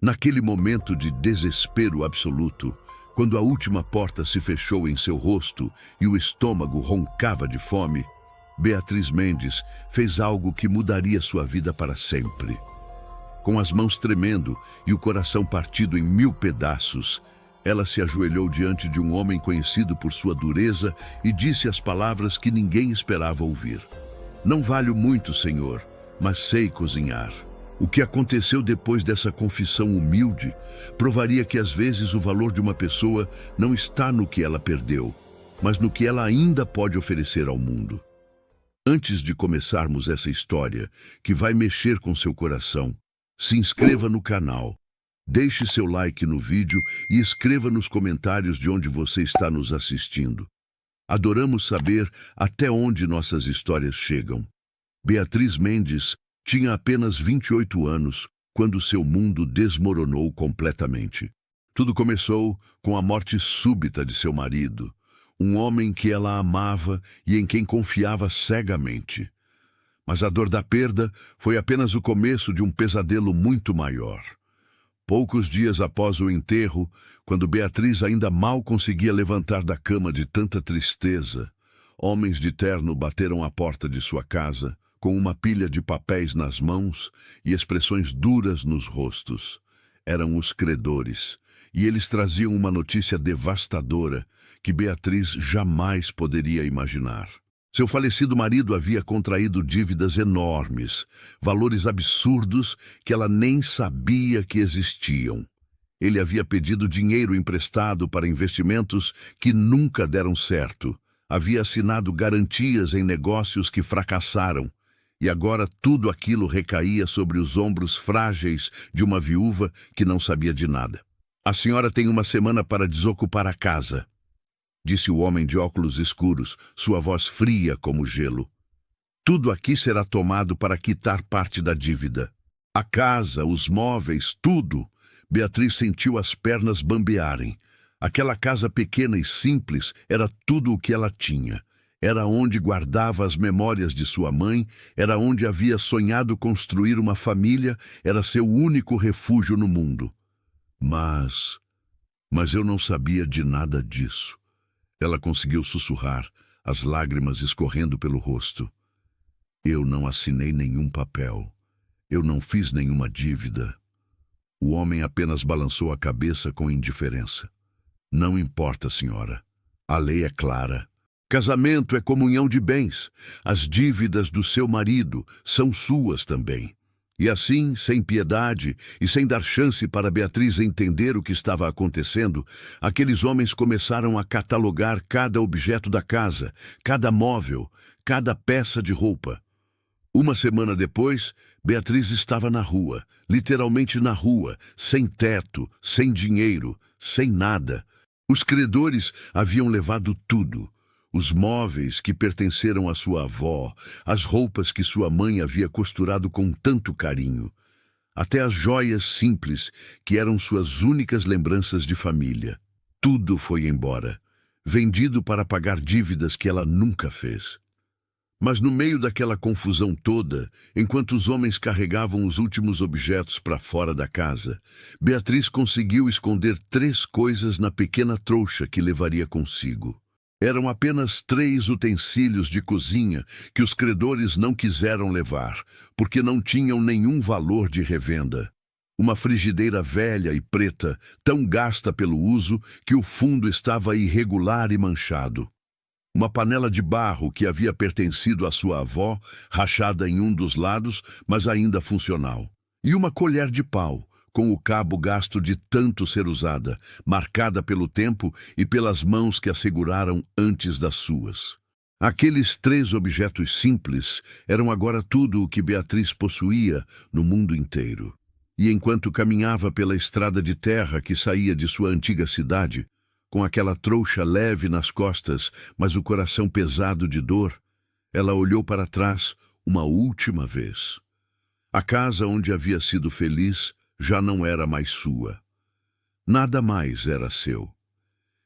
Naquele momento de desespero absoluto, quando a última porta se fechou em seu rosto e o estômago roncava de fome, Beatriz Mendes fez algo que mudaria sua vida para sempre. Com as mãos tremendo e o coração partido em 1000 pedaços, ela se ajoelhou diante de um homem conhecido por sua dureza e disse as palavras que ninguém esperava ouvir. Não valho muito, Senhor, mas sei cozinhar. O que aconteceu depois dessa confissão humilde provaria que às vezes o valor de uma pessoa não está no que ela perdeu, mas no que ela ainda pode oferecer ao mundo. Antes de começarmos essa história, que vai mexer com seu coração, se inscreva no canal, deixe seu like no vídeo e escreva nos comentários de onde você está nos assistindo. Adoramos saber até onde nossas histórias chegam. Beatriz Mendes tinha apenas 28 anos quando seu mundo desmoronou completamente. Tudo começou com a morte súbita de seu marido, um homem que ela amava e em quem confiava cegamente. Mas a dor da perda foi apenas o começo de um pesadelo muito maior. Poucos dias após o enterro, quando Beatriz ainda mal conseguia levantar da cama de tanta tristeza, homens de terno bateram à porta de sua casa, com uma pilha de papéis nas mãos e expressões duras nos rostos. Eram os credores, e eles traziam uma notícia devastadora que Beatriz jamais poderia imaginar. Seu falecido marido havia contraído dívidas enormes, valores absurdos que ela nem sabia que existiam. Ele havia pedido dinheiro emprestado para investimentos que nunca deram certo, havia assinado garantias em negócios que fracassaram, e agora tudo aquilo recaía sobre os ombros frágeis de uma viúva que não sabia de nada. "A senhora tem uma semana para desocupar a casa", disse o homem de óculos escuros, sua voz fria como gelo. "Tudo aqui será tomado para quitar parte da dívida. A casa, os móveis, tudo." Beatriz sentiu as pernas bambearem. Aquela casa pequena e simples era tudo o que ela tinha. Era onde guardava as memórias de sua mãe, era onde havia sonhado construir uma família, era seu único refúgio no mundo. Mas eu não sabia de nada disso. Ela conseguiu sussurrar, as lágrimas escorrendo pelo rosto. "Eu não assinei nenhum papel. Eu não fiz nenhuma dívida." O homem apenas balançou a cabeça com indiferença. "Não importa, senhora. A lei é clara. Casamento é comunhão de bens. As dívidas do seu marido são suas também." E assim, sem piedade e sem dar chance para Beatriz entender o que estava acontecendo, aqueles homens começaram a catalogar cada objeto da casa, cada móvel, cada peça de roupa. Uma semana depois, Beatriz estava na rua, literalmente na rua, sem teto, sem dinheiro, sem nada. Os credores haviam levado tudo. Os móveis que pertenceram à sua avó, as roupas que sua mãe havia costurado com tanto carinho, até as joias simples que eram suas únicas lembranças de família. Tudo foi embora, vendido para pagar dívidas que ela nunca fez. Mas no meio daquela confusão toda, enquanto os homens carregavam os últimos objetos para fora da casa, Beatriz conseguiu esconder 3 coisas na pequena trouxa que levaria consigo. Eram apenas 3 utensílios de cozinha que os credores não quiseram levar, porque não tinham nenhum valor de revenda. Uma frigideira velha e preta, tão gasta pelo uso que o fundo estava irregular e manchado. Uma panela de barro que havia pertencido à sua avó, rachada em um dos lados, mas ainda funcional. E uma colher de pau, com o cabo gasto de tanto ser usada, marcada pelo tempo e pelas mãos que a seguraram antes das suas. Aqueles 3 objetos simples eram agora tudo o que Beatriz possuía no mundo inteiro. E enquanto caminhava pela estrada de terra que saía de sua antiga cidade, com aquela trouxa leve nas costas, mas o coração pesado de dor, ela olhou para trás uma última vez. A casa onde havia sido feliz já não era mais sua. Nada mais era seu.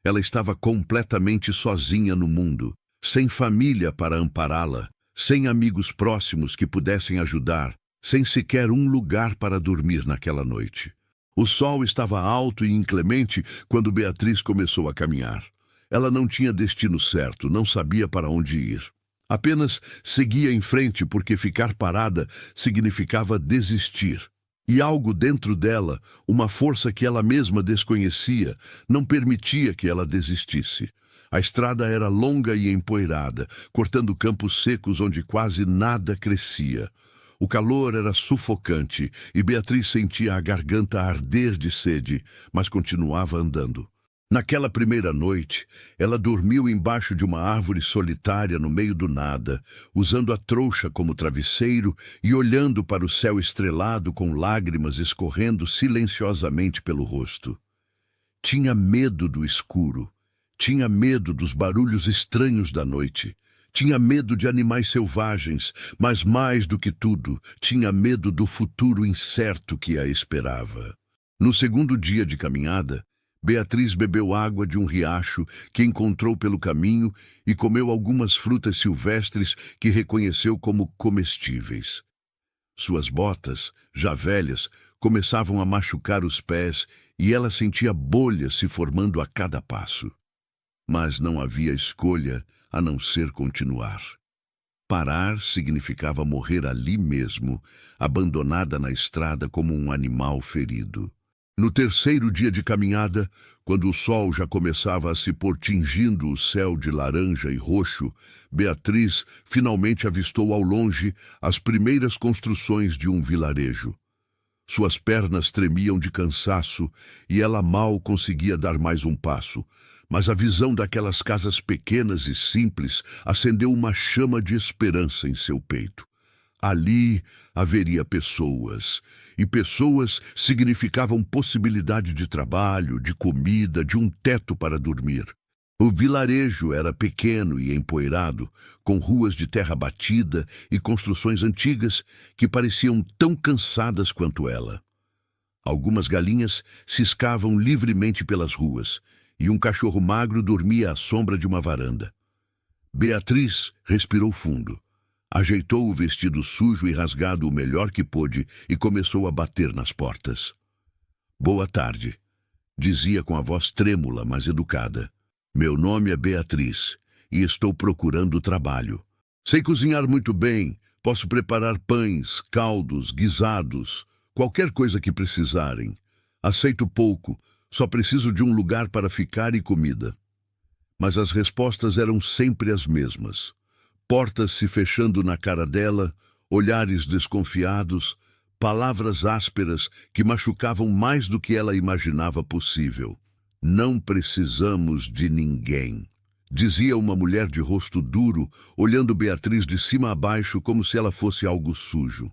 Ela estava completamente sozinha no mundo, sem família para ampará-la, sem amigos próximos que pudessem ajudar, sem sequer um lugar para dormir naquela noite. O sol estava alto e inclemente quando Beatriz começou a caminhar. Ela não tinha destino certo, não sabia para onde ir. Apenas seguia em frente porque ficar parada significava desistir. E algo dentro dela, uma força que ela mesma desconhecia, não permitia que ela desistisse. A estrada era longa e empoeirada, cortando campos secos onde quase nada crescia. O calor era sufocante e Beatriz sentia a garganta arder de sede, mas continuava andando. Naquela primeira noite, ela dormiu embaixo de uma árvore solitária no meio do nada, usando a trouxa como travesseiro e olhando para o céu estrelado com lágrimas escorrendo silenciosamente pelo rosto. Tinha medo do escuro, tinha medo dos barulhos estranhos da noite. Tinha medo de animais selvagens, mas mais do que tudo, tinha medo do futuro incerto que a esperava. No segundo dia de caminhada, Beatriz bebeu água de um riacho que encontrou pelo caminho e comeu algumas frutas silvestres que reconheceu como comestíveis. Suas botas, já velhas, começavam a machucar os pés e ela sentia bolhas se formando a cada passo. Mas não havia escolha a não ser continuar. Parar significava morrer ali mesmo, abandonada na estrada como um animal ferido. No terceiro dia de caminhada, quando o sol já começava a se pôr tingindo o céu de laranja e roxo, Beatriz finalmente avistou ao longe as primeiras construções de um vilarejo. Suas pernas tremiam de cansaço e ela mal conseguia dar mais um passo. Mas a visão daquelas casas pequenas e simples acendeu uma chama de esperança em seu peito. Ali haveria pessoas, e pessoas significavam possibilidade de trabalho, de comida, de um teto para dormir. O vilarejo era pequeno e empoeirado, com ruas de terra batida e construções antigas que pareciam tão cansadas quanto ela. Algumas galinhas ciscavam livremente pelas ruas, e um cachorro magro dormia à sombra de uma varanda. Beatriz respirou fundo, ajeitou o vestido sujo e rasgado o melhor que pôde e começou a bater nas portas. "Boa tarde", dizia com a voz trêmula, mas educada. "Meu nome é Beatriz e estou procurando trabalho. Sei cozinhar muito bem, posso preparar pães, caldos, guisados, qualquer coisa que precisarem. Aceito pouco, só preciso de um lugar para ficar e comida." Mas as respostas eram sempre as mesmas. Portas se fechando na cara dela, olhares desconfiados, palavras ásperas que machucavam mais do que ela imaginava possível. "Não precisamos de ninguém", dizia uma mulher de rosto duro, olhando Beatriz de cima a baixo como se ela fosse algo sujo.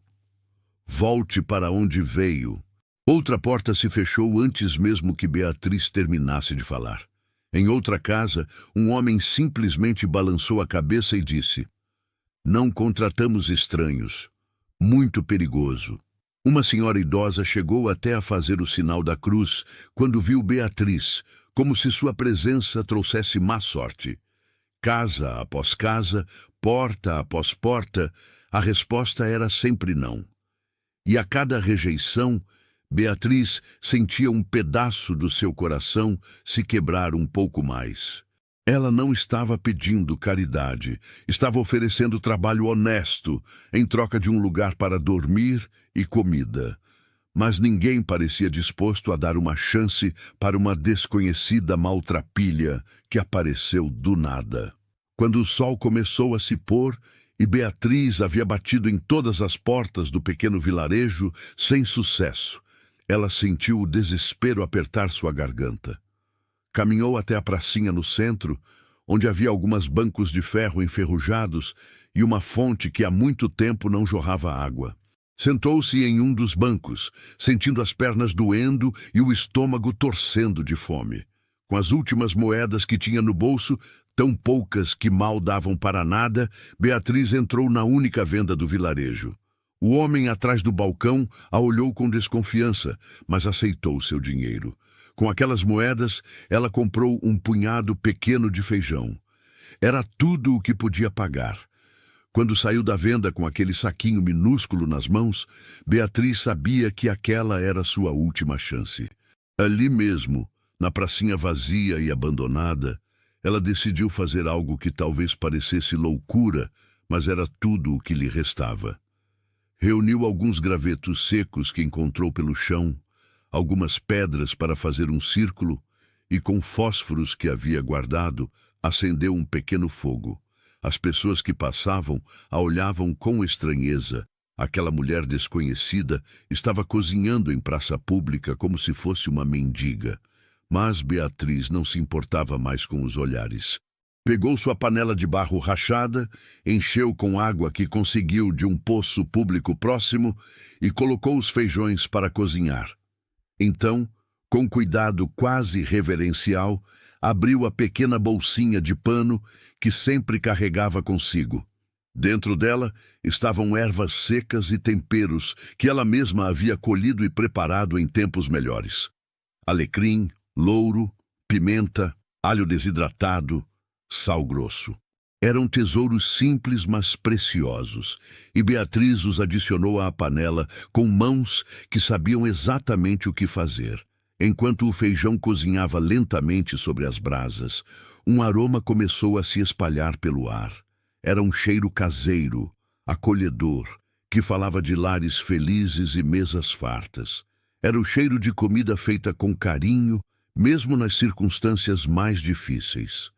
"Volte para onde veio." Outra porta se fechou antes mesmo que Beatriz terminasse de falar. Em outra casa, um homem simplesmente balançou a cabeça e disse: "Não contratamos estranhos. Muito perigoso." Uma senhora idosa chegou até a fazer o sinal da cruz quando viu Beatriz, como se sua presença trouxesse má sorte. Casa após casa, porta após porta, a resposta era sempre não. E a cada rejeição, Beatriz sentia um pedaço do seu coração se quebrar um pouco mais. Ela não estava pedindo caridade, estava oferecendo trabalho honesto em troca de um lugar para dormir e comida. Mas ninguém parecia disposto a dar uma chance para uma desconhecida maltrapilha que apareceu do nada. Quando o sol começou a se pôr e Beatriz havia batido em todas as portas do pequeno vilarejo sem sucesso, ela sentiu o desespero apertar sua garganta. Caminhou até a pracinha no centro, onde havia alguns bancos de ferro enferrujados e uma fonte que há muito tempo não jorrava água. Sentou-se em um dos bancos, sentindo as pernas doendo e o estômago torcendo de fome. Com as últimas moedas que tinha no bolso, tão poucas que mal davam para nada, Beatriz entrou na única venda do vilarejo. O homem atrás do balcão a olhou com desconfiança, mas aceitou seu dinheiro. Com aquelas moedas, ela comprou um punhado pequeno de feijão. Era tudo o que podia pagar. Quando saiu da venda com aquele saquinho minúsculo nas mãos, Beatriz sabia que aquela era sua última chance. Ali mesmo, na pracinha vazia e abandonada, ela decidiu fazer algo que talvez parecesse loucura, mas era tudo o que lhe restava. Reuniu alguns gravetos secos que encontrou pelo chão, algumas pedras para fazer um círculo e, com fósforos que havia guardado, acendeu um pequeno fogo. As pessoas que passavam a olhavam com estranheza. Aquela mulher desconhecida estava cozinhando em praça pública como se fosse uma mendiga. Mas Beatriz não se importava mais com os olhares. Pegou sua panela de barro rachada, encheu com água que conseguiu de um poço público próximo e colocou os feijões para cozinhar. Então, com cuidado quase reverencial, abriu a pequena bolsinha de pano que sempre carregava consigo. Dentro dela estavam ervas secas e temperos que ela mesma havia colhido e preparado em tempos melhores. Alecrim, louro, pimenta, alho desidratado, sal grosso. Eram tesouros simples, mas preciosos, e Beatriz os adicionou à panela com mãos que sabiam exatamente o que fazer. Enquanto o feijão cozinhava lentamente sobre as brasas, um aroma começou a se espalhar pelo ar. Era um cheiro caseiro, acolhedor, que falava de lares felizes e mesas fartas. Era o cheiro de comida feita com carinho, mesmo nas circunstâncias mais difíceis.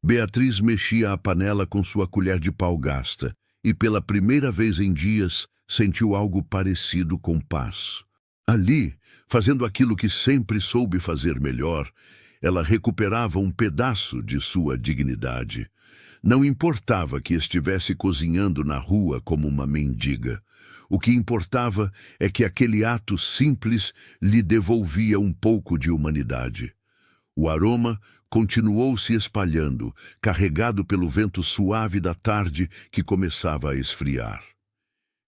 Beatriz mexia a panela com sua colher de pau gasta e, pela primeira vez em dias, sentiu algo parecido com paz. Ali, fazendo aquilo que sempre soube fazer melhor, ela recuperava um pedaço de sua dignidade. Não importava que estivesse cozinhando na rua como uma mendiga. O que importava é que aquele ato simples lhe devolvia um pouco de humanidade. O aroma continuou se espalhando, carregado pelo vento suave da tarde que começava a esfriar.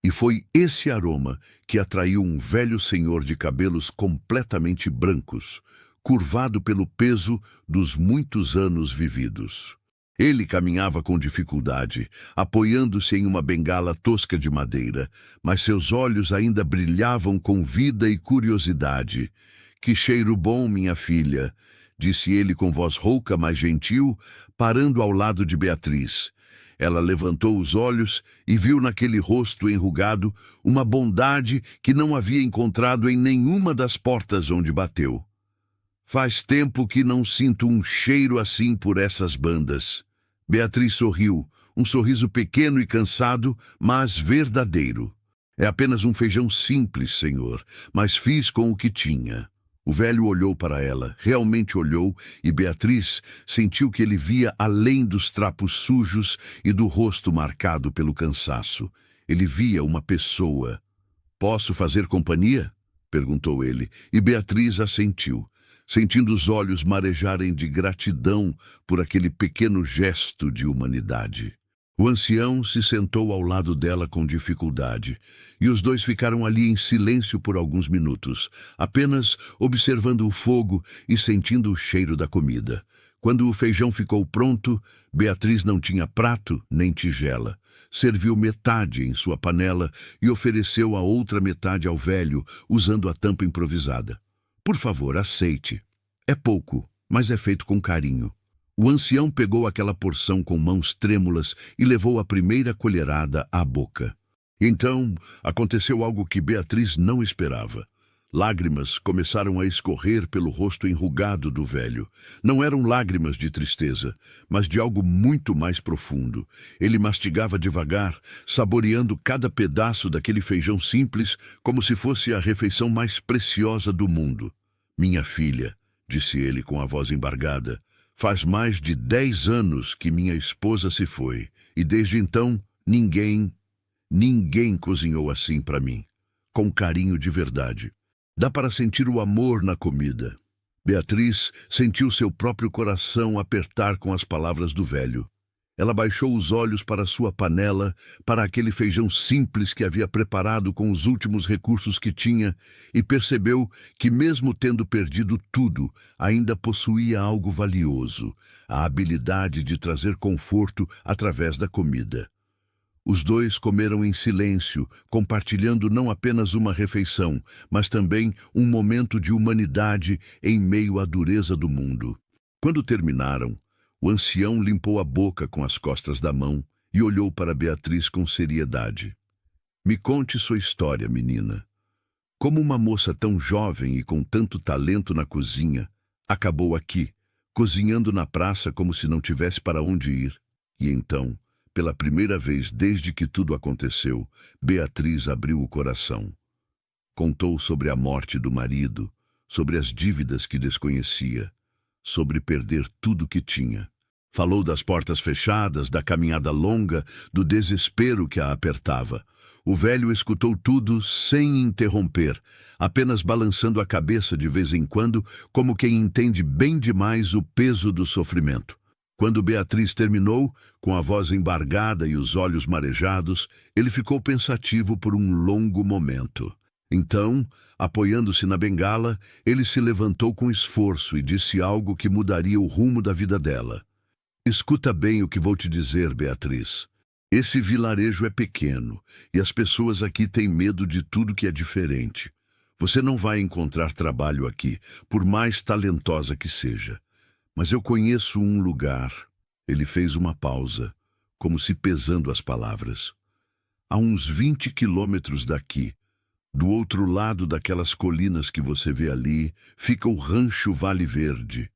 E foi esse aroma que atraiu um velho senhor de cabelos completamente brancos, curvado pelo peso dos muitos anos vividos. Ele caminhava com dificuldade, apoiando-se em uma bengala tosca de madeira, mas seus olhos ainda brilhavam com vida e curiosidade. "Que cheiro bom, minha filha", disse ele com voz rouca, mas gentil, parando ao lado de Beatriz. Ela levantou os olhos e viu naquele rosto enrugado uma bondade que não havia encontrado em nenhuma das portas onde bateu. "Faz tempo que não sinto um cheiro assim por essas bandas." Beatriz sorriu, um sorriso pequeno e cansado, mas verdadeiro. "É apenas um feijão simples, senhor, mas fiz com o que tinha." O velho olhou para ela, realmente olhou, e Beatriz sentiu que ele via além dos trapos sujos e do rosto marcado pelo cansaço. Ele via uma pessoa. "Posso fazer companhia?" perguntou ele, e Beatriz assentiu, sentindo os olhos marejarem de gratidão por aquele pequeno gesto de humanidade. O ancião se sentou ao lado dela com dificuldade, e os dois ficaram ali em silêncio por alguns minutos, apenas observando o fogo e sentindo o cheiro da comida. Quando o feijão ficou pronto, Beatriz não tinha prato nem tigela. Serviu metade em sua panela e ofereceu a outra metade ao velho, usando a tampa improvisada. "Por favor, aceite. É pouco, mas é feito com carinho." O ancião pegou aquela porção com mãos trêmulas e levou a primeira colherada à boca. Então, aconteceu algo que Beatriz não esperava. Lágrimas começaram a escorrer pelo rosto enrugado do velho. Não eram lágrimas de tristeza, mas de algo muito mais profundo. Ele mastigava devagar, saboreando cada pedaço daquele feijão simples como se fosse a refeição mais preciosa do mundo. "Minha filha", disse ele com a voz embargada, "faz mais de 10 anos que minha esposa se foi, e desde então ninguém cozinhou assim para mim, com carinho de verdade. Dá para sentir o amor na comida." Beatriz sentiu seu próprio coração apertar com as palavras do velho. Ela baixou os olhos para sua panela, para aquele feijão simples que havia preparado com os últimos recursos que tinha, e percebeu que, mesmo tendo perdido tudo, ainda possuía algo valioso, a habilidade de trazer conforto através da comida. Os dois comeram em silêncio, compartilhando não apenas uma refeição, mas também um momento de humanidade em meio à dureza do mundo. Quando terminaram, o ancião limpou a boca com as costas da mão e olhou para Beatriz com seriedade. Me conte sua história, menina. Como uma moça tão jovem e com tanto talento na cozinha, acabou aqui, cozinhando na praça como se não tivesse para onde ir. E então, pela primeira vez desde que tudo aconteceu, Beatriz abriu o coração. Contou sobre a morte do marido, sobre as dívidas que desconhecia, sobre perder tudo que tinha. Falou das portas fechadas, da caminhada longa, do desespero que a apertava. O velho escutou tudo sem interromper, apenas balançando a cabeça de vez em quando, como quem entende bem demais o peso do sofrimento. Quando Beatriz terminou, com a voz embargada e os olhos marejados, ele ficou pensativo por um longo momento. Então, apoiando-se na bengala, ele se levantou com esforço e disse algo que mudaria o rumo da vida dela. Escuta bem o que vou te dizer, Beatriz. Esse vilarejo é pequeno e as pessoas aqui têm medo de tudo que é diferente. Você não vai encontrar trabalho aqui, por mais talentosa que seja. Mas eu conheço um lugar. Ele fez uma pausa, como se pesando as palavras. A uns 20 quilômetros daqui, do outro lado daquelas colinas que você vê ali, fica o Rancho Vale Verde.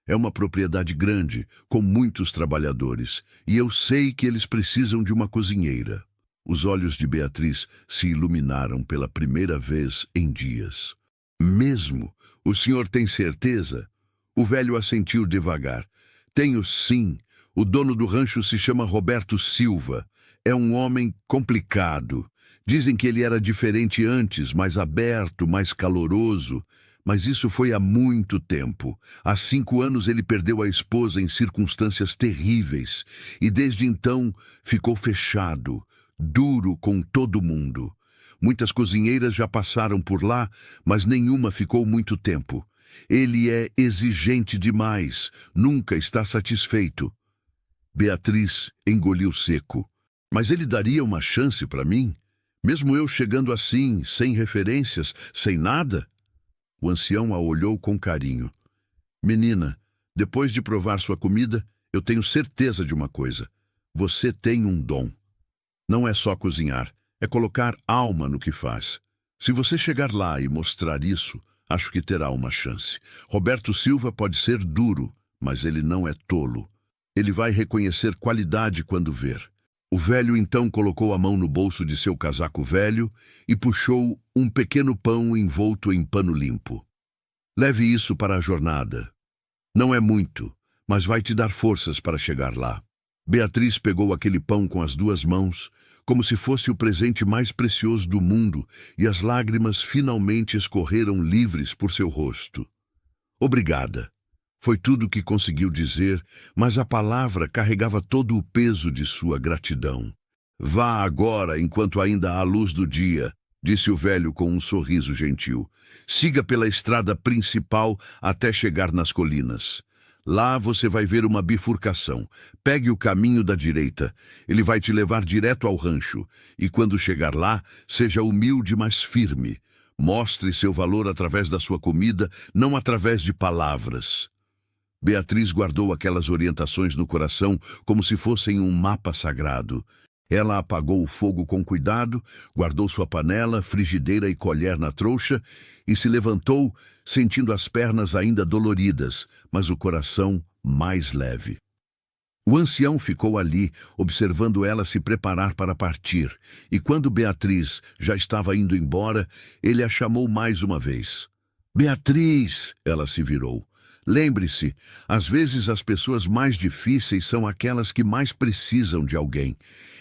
É uma propriedade grande, com muitos trabalhadores, e eu sei que eles precisam de uma cozinheira. Os olhos de Beatriz se iluminaram pela primeira vez em dias. Mesmo? O senhor tem certeza? O velho assentiu devagar. Tenho sim. O dono do rancho se chama Roberto Silva. É um homem complicado. Dizem que ele era diferente antes, mais aberto, mais caloroso. Mas isso foi há muito tempo. Há 5 anos ele perdeu a esposa em circunstâncias terríveis. E desde então ficou fechado, duro com todo mundo. Muitas cozinheiras já passaram por lá, mas nenhuma ficou muito tempo. Ele é exigente demais, nunca está satisfeito. Beatriz engoliu seco. Mas ele daria uma chance para mim? Mesmo eu chegando assim, sem referências, sem nada? O ancião a olhou com carinho. Menina, depois de provar sua comida, eu tenho certeza de uma coisa. Você tem um dom. Não é só cozinhar, é colocar alma no que faz. Se você chegar lá e mostrar isso, acho que terá uma chance. Roberto Silva pode ser duro, mas ele não é tolo. Ele vai reconhecer qualidade quando ver. O velho então colocou a mão no bolso de seu casaco velho e puxou um pequeno pão envolto em pano limpo. Leve isso para a jornada. Não é muito, mas vai te dar forças para chegar lá. Beatriz pegou aquele pão com as 2 mãos, como se fosse o presente mais precioso do mundo, e as lágrimas finalmente escorreram livres por seu rosto. Obrigada. Foi tudo o que conseguiu dizer, mas a palavra carregava todo o peso de sua gratidão. Vá agora, enquanto ainda há luz do dia, disse o velho com um sorriso gentil. Siga pela estrada principal até chegar nas colinas. Lá você vai ver uma bifurcação. Pegue o caminho da direita. Ele vai te levar direto ao rancho. E quando chegar lá, seja humilde, mas firme. Mostre seu valor através da sua comida, não através de palavras. Beatriz guardou aquelas orientações no coração como se fossem um mapa sagrado. Ela apagou o fogo com cuidado, guardou sua panela, frigideira e colher na trouxa e se levantou, sentindo as pernas ainda doloridas, mas o coração mais leve. O ancião ficou ali, observando ela se preparar para partir, e quando Beatriz já estava indo embora, ele a chamou mais uma vez. Beatriz! Ela se virou. Lembre-se, às vezes as pessoas mais difíceis são aquelas que mais precisam de alguém.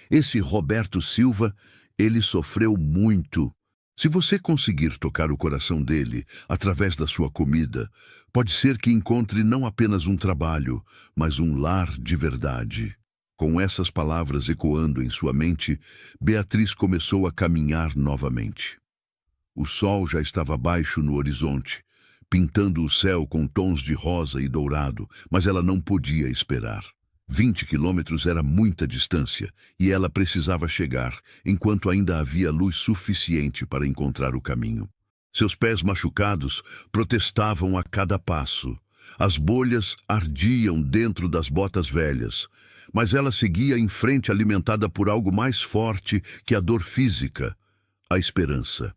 Esse Roberto Silva, ele sofreu muito. Se você conseguir tocar o coração dele através da sua comida, pode ser que encontre não apenas um trabalho, mas um lar de verdade. Com essas palavras ecoando em sua mente, Beatriz começou a caminhar novamente. O sol já estava baixo no horizonte, pintando o céu com tons de rosa e dourado, mas ela não podia esperar. 20 quilômetros era muita distância e ela precisava chegar, enquanto ainda havia luz suficiente para encontrar o caminho. Seus pés machucados protestavam a cada passo. As bolhas ardiam dentro das botas velhas, mas ela seguia em frente alimentada por algo mais forte que a dor física, a esperança.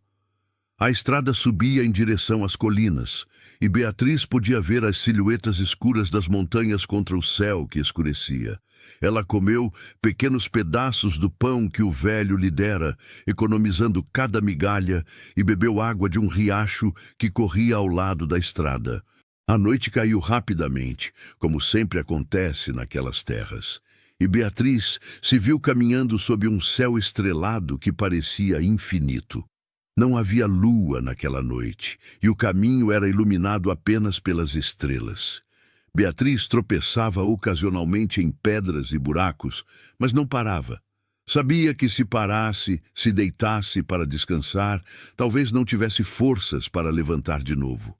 A estrada subia em direção às colinas, e Beatriz podia ver as silhuetas escuras das montanhas contra o céu que escurecia. Ela comeu pequenos pedaços do pão que o velho lhe dera, economizando cada migalha, e bebeu água de um riacho que corria ao lado da estrada. A noite caiu rapidamente, como sempre acontece naquelas terras, e Beatriz se viu caminhando sob um céu estrelado que parecia infinito. Não havia lua naquela noite, e o caminho era iluminado apenas pelas estrelas. Beatriz tropeçava ocasionalmente em pedras e buracos, mas não parava. Sabia que se parasse, se deitasse para descansar, talvez não tivesse forças para levantar de novo.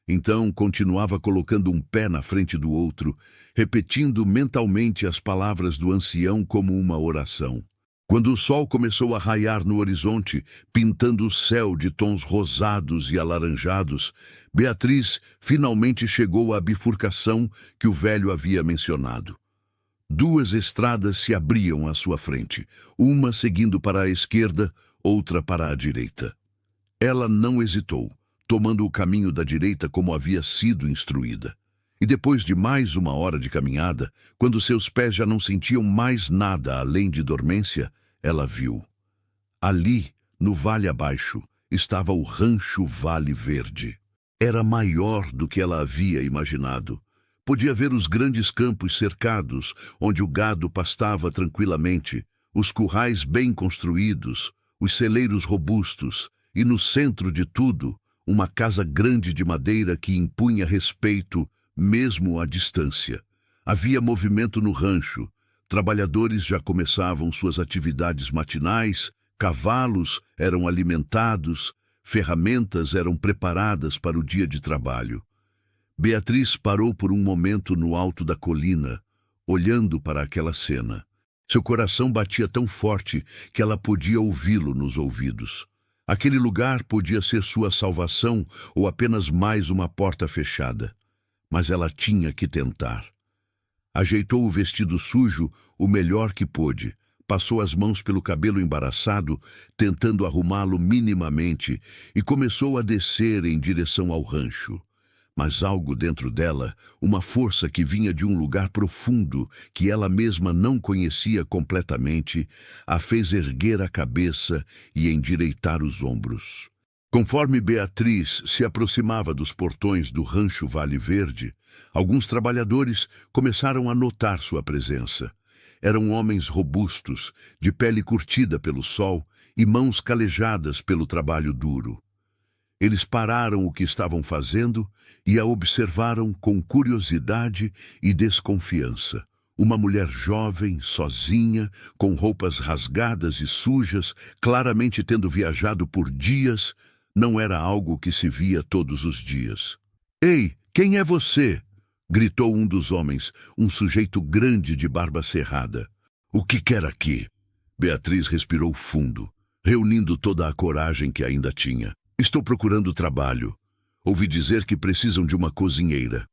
Então continuava colocando um pé na frente do outro, repetindo mentalmente as palavras do ancião como uma oração. Quando o sol começou a raiar no horizonte, pintando o céu de tons rosados e alaranjados, Beatriz finalmente chegou à bifurcação que o velho havia mencionado. 2 estradas se abriam à sua frente, uma seguindo para a esquerda, outra para a direita. Ela não hesitou, tomando o caminho da direita como havia sido instruída. E depois de mais 1 hora de caminhada, quando seus pés já não sentiam mais nada além de dormência, ela viu. Ali, no vale abaixo, estava o Rancho Vale Verde. Era maior do que ela havia imaginado. Podia ver os grandes campos cercados, onde o gado pastava tranquilamente, os currais bem construídos, os celeiros robustos, e no centro de tudo, uma casa grande de madeira que impunha respeito, mesmo à distância. Havia movimento no rancho. Trabalhadores já começavam suas atividades matinais, cavalos eram alimentados, ferramentas eram preparadas para o dia de trabalho. Beatriz parou por um momento no alto da colina, olhando para aquela cena. Seu coração batia tão forte que ela podia ouvi-lo nos ouvidos. Aquele lugar podia ser sua salvação ou apenas mais uma porta fechada. Mas ela tinha que tentar. Ajeitou o vestido sujo o melhor que pôde, passou as mãos pelo cabelo embaraçado, tentando arrumá-lo minimamente, e começou a descer em direção ao rancho. Mas algo dentro dela, uma força que vinha de um lugar profundo, que ela mesma não conhecia completamente, a fez erguer a cabeça e endireitar os ombros. Conforme Beatriz se aproximava dos portões do Rancho Vale Verde, alguns trabalhadores começaram a notar sua presença. Eram homens robustos, de pele curtida pelo sol e mãos calejadas pelo trabalho duro. Eles pararam o que estavam fazendo e a observaram com curiosidade e desconfiança. Uma mulher jovem, sozinha, com roupas rasgadas e sujas, claramente tendo viajado por dias, não era algo que se via todos os dias. "Ei, quem é você?" gritou um dos homens, um sujeito grande de barba cerrada. "O que quer aqui?" Beatriz respirou fundo, reunindo toda a coragem que ainda tinha. "Estou procurando trabalho. Ouvi dizer que precisam de uma cozinheira."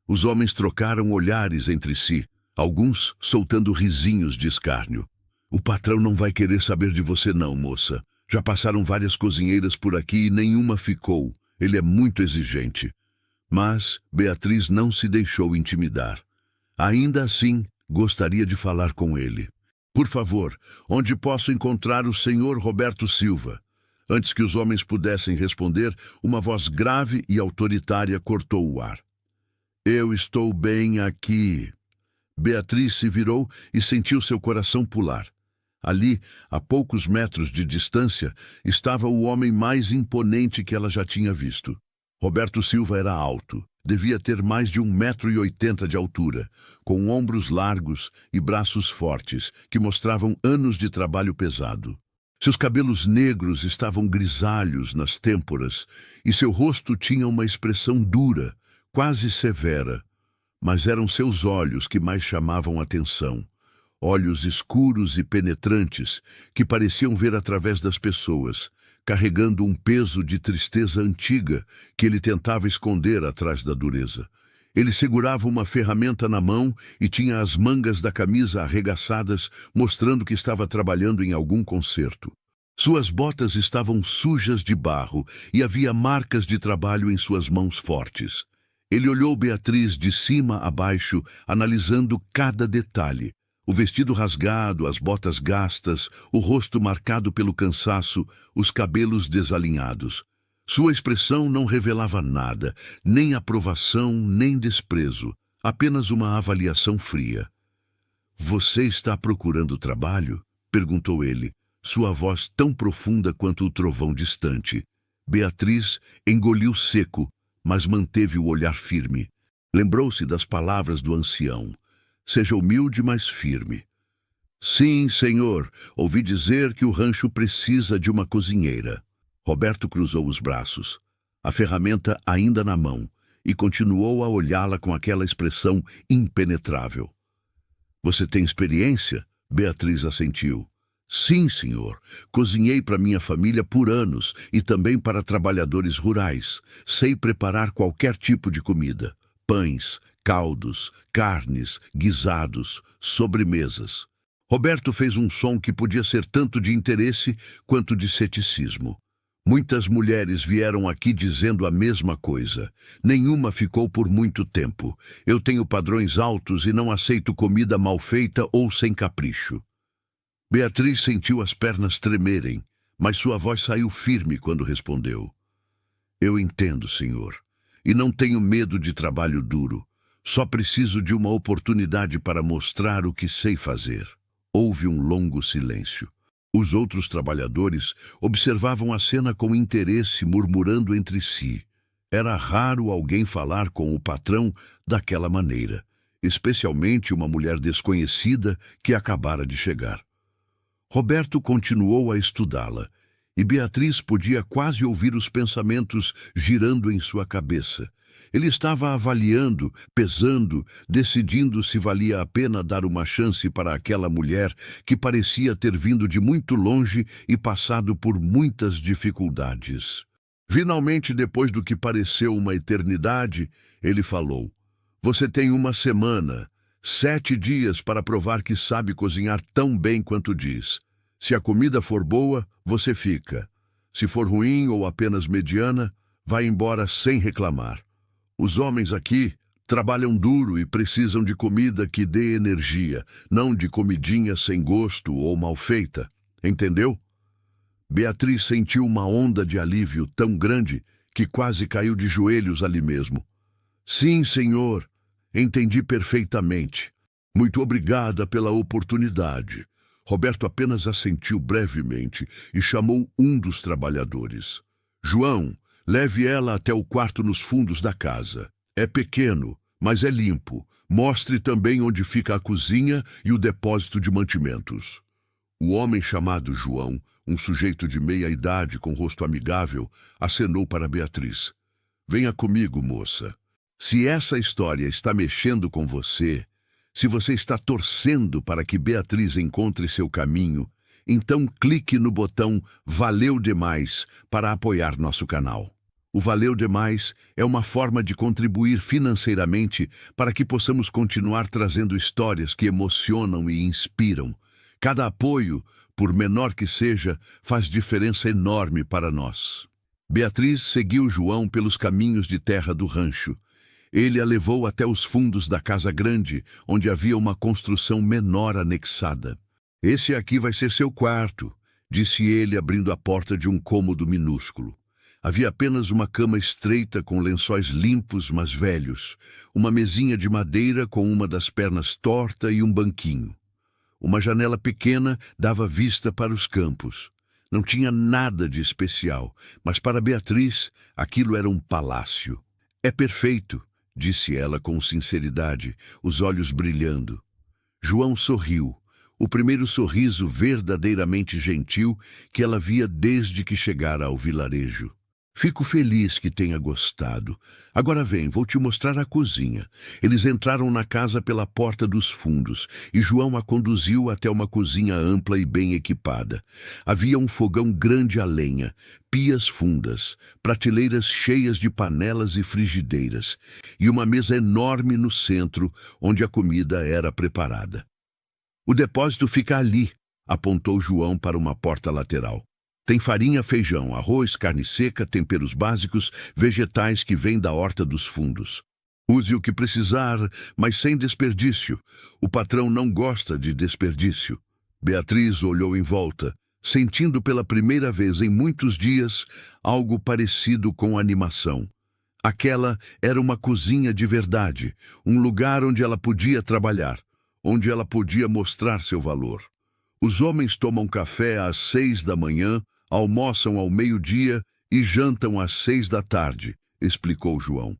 Os homens trocaram olhares entre si, alguns soltando risinhos de escárnio. "O patrão não vai querer saber de você não, moça. Já passaram várias cozinheiras por aqui e nenhuma ficou. Ele é muito exigente." Mas Beatriz não se deixou intimidar. Ainda assim, gostaria de falar com ele. "Por favor, onde posso encontrar o senhor Roberto Silva?" Antes que os homens pudessem responder, uma voz grave e autoritária cortou o ar. "Eu estou bem aqui." Beatriz se virou e sentiu seu coração pular. Ali, a poucos metros de distância, estava o homem mais imponente que ela já tinha visto. Roberto Silva era alto, devia ter mais de 1,80 m de altura, com ombros largos e braços fortes, que mostravam anos de trabalho pesado. Seus cabelos negros estavam grisalhos nas têmporas, e seu rosto tinha uma expressão dura, quase severa. mas eram seus olhos que mais chamavam atenção. Olhos escuros e penetrantes que pareciam ver através das pessoas, carregando um peso de tristeza antiga que ele tentava esconder atrás da dureza. Ele segurava uma ferramenta na mão e tinha as mangas da camisa arregaçadas, mostrando que estava trabalhando em algum concerto. Suas botas estavam sujas de barro e havia marcas de trabalho em suas mãos fortes. Ele olhou Beatriz de cima a baixo, analisando cada detalhe. O vestido rasgado, as botas gastas, o rosto marcado pelo cansaço, os cabelos desalinhados. Sua expressão não revelava nada, nem aprovação, nem desprezo, apenas uma avaliação fria. "Você está procurando trabalho?" perguntou ele, sua voz tão profunda quanto o trovão distante. Beatriz engoliu seco, mas manteve o olhar firme. Lembrou-se das palavras do ancião. "Seja humilde, mas firme." "Sim, senhor. Ouvi dizer que o rancho precisa de uma cozinheira." Roberto cruzou os braços, a ferramenta ainda na mão, e continuou a olhá-la com aquela expressão impenetrável. "Você tem experiência?" Beatriz assentiu. "Sim, senhor. Cozinhei para minha família por anos e também para trabalhadores rurais. Sei preparar qualquer tipo de comida. Pães, caldos, carnes, guisados, sobremesas." Roberto fez um som que podia ser tanto de interesse quanto de ceticismo. "Muitas mulheres vieram aqui dizendo a mesma coisa. Nenhuma ficou por muito tempo. Eu tenho padrões altos e não aceito comida mal feita ou sem capricho." Beatriz sentiu as pernas tremerem, mas sua voz saiu firme quando respondeu. "Eu entendo, senhor, e não tenho medo de trabalho duro. Só preciso de uma oportunidade para mostrar o que sei fazer." Houve um longo silêncio. Os outros trabalhadores observavam a cena com interesse, murmurando entre si. Era raro alguém falar com o patrão daquela maneira, especialmente uma mulher desconhecida que acabara de chegar. Roberto continuou a estudá-la, e Beatriz podia quase ouvir os pensamentos girando em sua cabeça. Ele estava avaliando, pesando, decidindo se valia a pena dar uma chance para aquela mulher que parecia ter vindo de muito longe e passado por muitas dificuldades. Finalmente, depois do que pareceu uma eternidade, ele falou: "Você tem uma semana, 7 dias para provar que sabe cozinhar tão bem quanto diz. Se a comida for boa, você fica. Se for ruim ou apenas mediana, vai embora sem reclamar. Os homens aqui trabalham duro e precisam de comida que dê energia, não de comidinha sem gosto ou mal feita. Entendeu?" Beatriz sentiu uma onda de alívio tão grande que quase caiu de joelhos ali mesmo. "Sim, senhor. Entendi perfeitamente. Muito obrigada pela oportunidade." Roberto apenas assentiu brevemente e chamou um dos trabalhadores. "João, leve ela até o quarto nos fundos da casa. É pequeno, mas é limpo. Mostre também onde fica a cozinha e o depósito de mantimentos." O homem chamado João, um sujeito de meia idade com rosto amigável, acenou para Beatriz. "Venha comigo, moça. Se essa história está mexendo com você, se você está torcendo para que Beatriz encontre seu caminho, então clique no botão Valeu Demais para apoiar nosso canal. O Valeu Demais é uma forma de contribuir financeiramente para que possamos continuar trazendo histórias que emocionam e inspiram. Cada apoio, por menor que seja, faz diferença enorme para nós. Beatriz seguiu João pelos caminhos de terra do rancho. Ele a levou até os fundos da casa grande, onde havia uma construção menor anexada. "Esse aqui vai ser seu quarto", disse ele, abrindo a porta de um cômodo minúsculo. Havia apenas uma cama estreita com lençóis limpos, mas velhos, uma mesinha de madeira com uma das pernas torta e um banquinho. Uma janela pequena dava vista para os campos. Não tinha nada de especial, mas para Beatriz aquilo era um palácio. "É perfeito", disse ela com sinceridade, os olhos brilhando. João sorriu, o primeiro sorriso verdadeiramente gentil que ela via desde que chegara ao vilarejo. Fico feliz que tenha gostado. Agora vem, vou te mostrar a cozinha. Eles entraram na casa pela porta dos fundos e João a conduziu até uma cozinha ampla e bem equipada. Havia um fogão grande a lenha, pias fundas, prateleiras cheias de panelas e frigideiras, e uma mesa enorme no centro, onde a comida era preparada. O depósito fica ali, apontou João para uma porta lateral. Tem farinha, feijão, arroz, carne seca, temperos básicos, vegetais que vêm da horta dos fundos. Use o que precisar, mas sem desperdício. O patrão não gosta de desperdício. Beatriz olhou em volta, sentindo pela primeira vez em muitos dias algo parecido com animação. Aquela era uma cozinha de verdade, um lugar onde ela podia trabalhar, onde ela podia mostrar seu valor. Os homens tomam café às 6 da manhã, almoçam ao meio-dia e jantam às 6 da tarde, explicou João.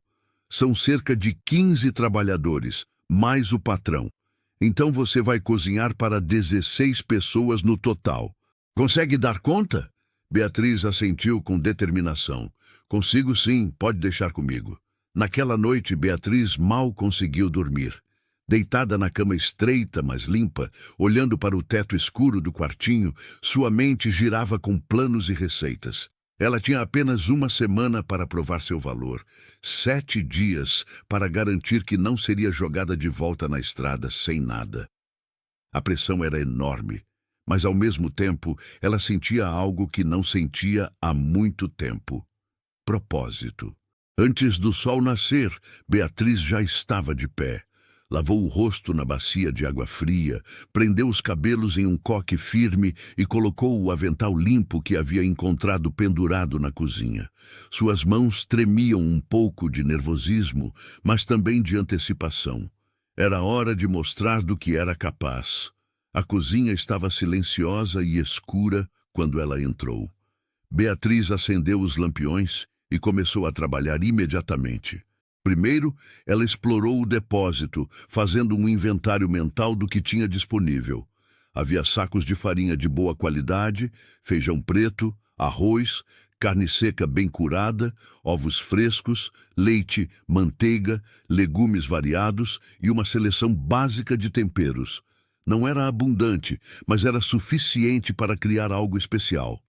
São cerca de 15 trabalhadores, mais o patrão. Então você vai cozinhar para 16 pessoas no total. Consegue dar conta? Beatriz assentiu com determinação. Consigo sim, pode deixar comigo. Naquela noite, Beatriz mal conseguiu dormir. Deitada na cama estreita, mas limpa, olhando para o teto escuro do quartinho, sua mente girava com planos e receitas. Ela tinha apenas uma semana para provar seu valor, 7 dias para garantir que não seria jogada de volta na estrada sem nada. A pressão era enorme, mas ao mesmo tempo ela sentia algo que não sentia há muito tempo. Propósito. Antes do sol nascer, Beatriz já estava de pé. Lavou o rosto na bacia de água fria, prendeu os cabelos em um coque firme e colocou o avental limpo que havia encontrado pendurado na cozinha. Suas mãos tremiam um pouco de nervosismo, mas também de antecipação. Era hora de mostrar do que era capaz. A cozinha estava silenciosa e escura quando ela entrou. Beatriz acendeu os lampiões e começou a trabalhar imediatamente. Primeiro, ela explorou o depósito, fazendo um inventário mental do que tinha disponível. Havia sacos de farinha de boa qualidade, feijão preto, arroz, carne seca bem curada, ovos frescos, leite, manteiga, legumes variados e uma seleção básica de temperos. Não era abundante, mas era suficiente para criar algo especial.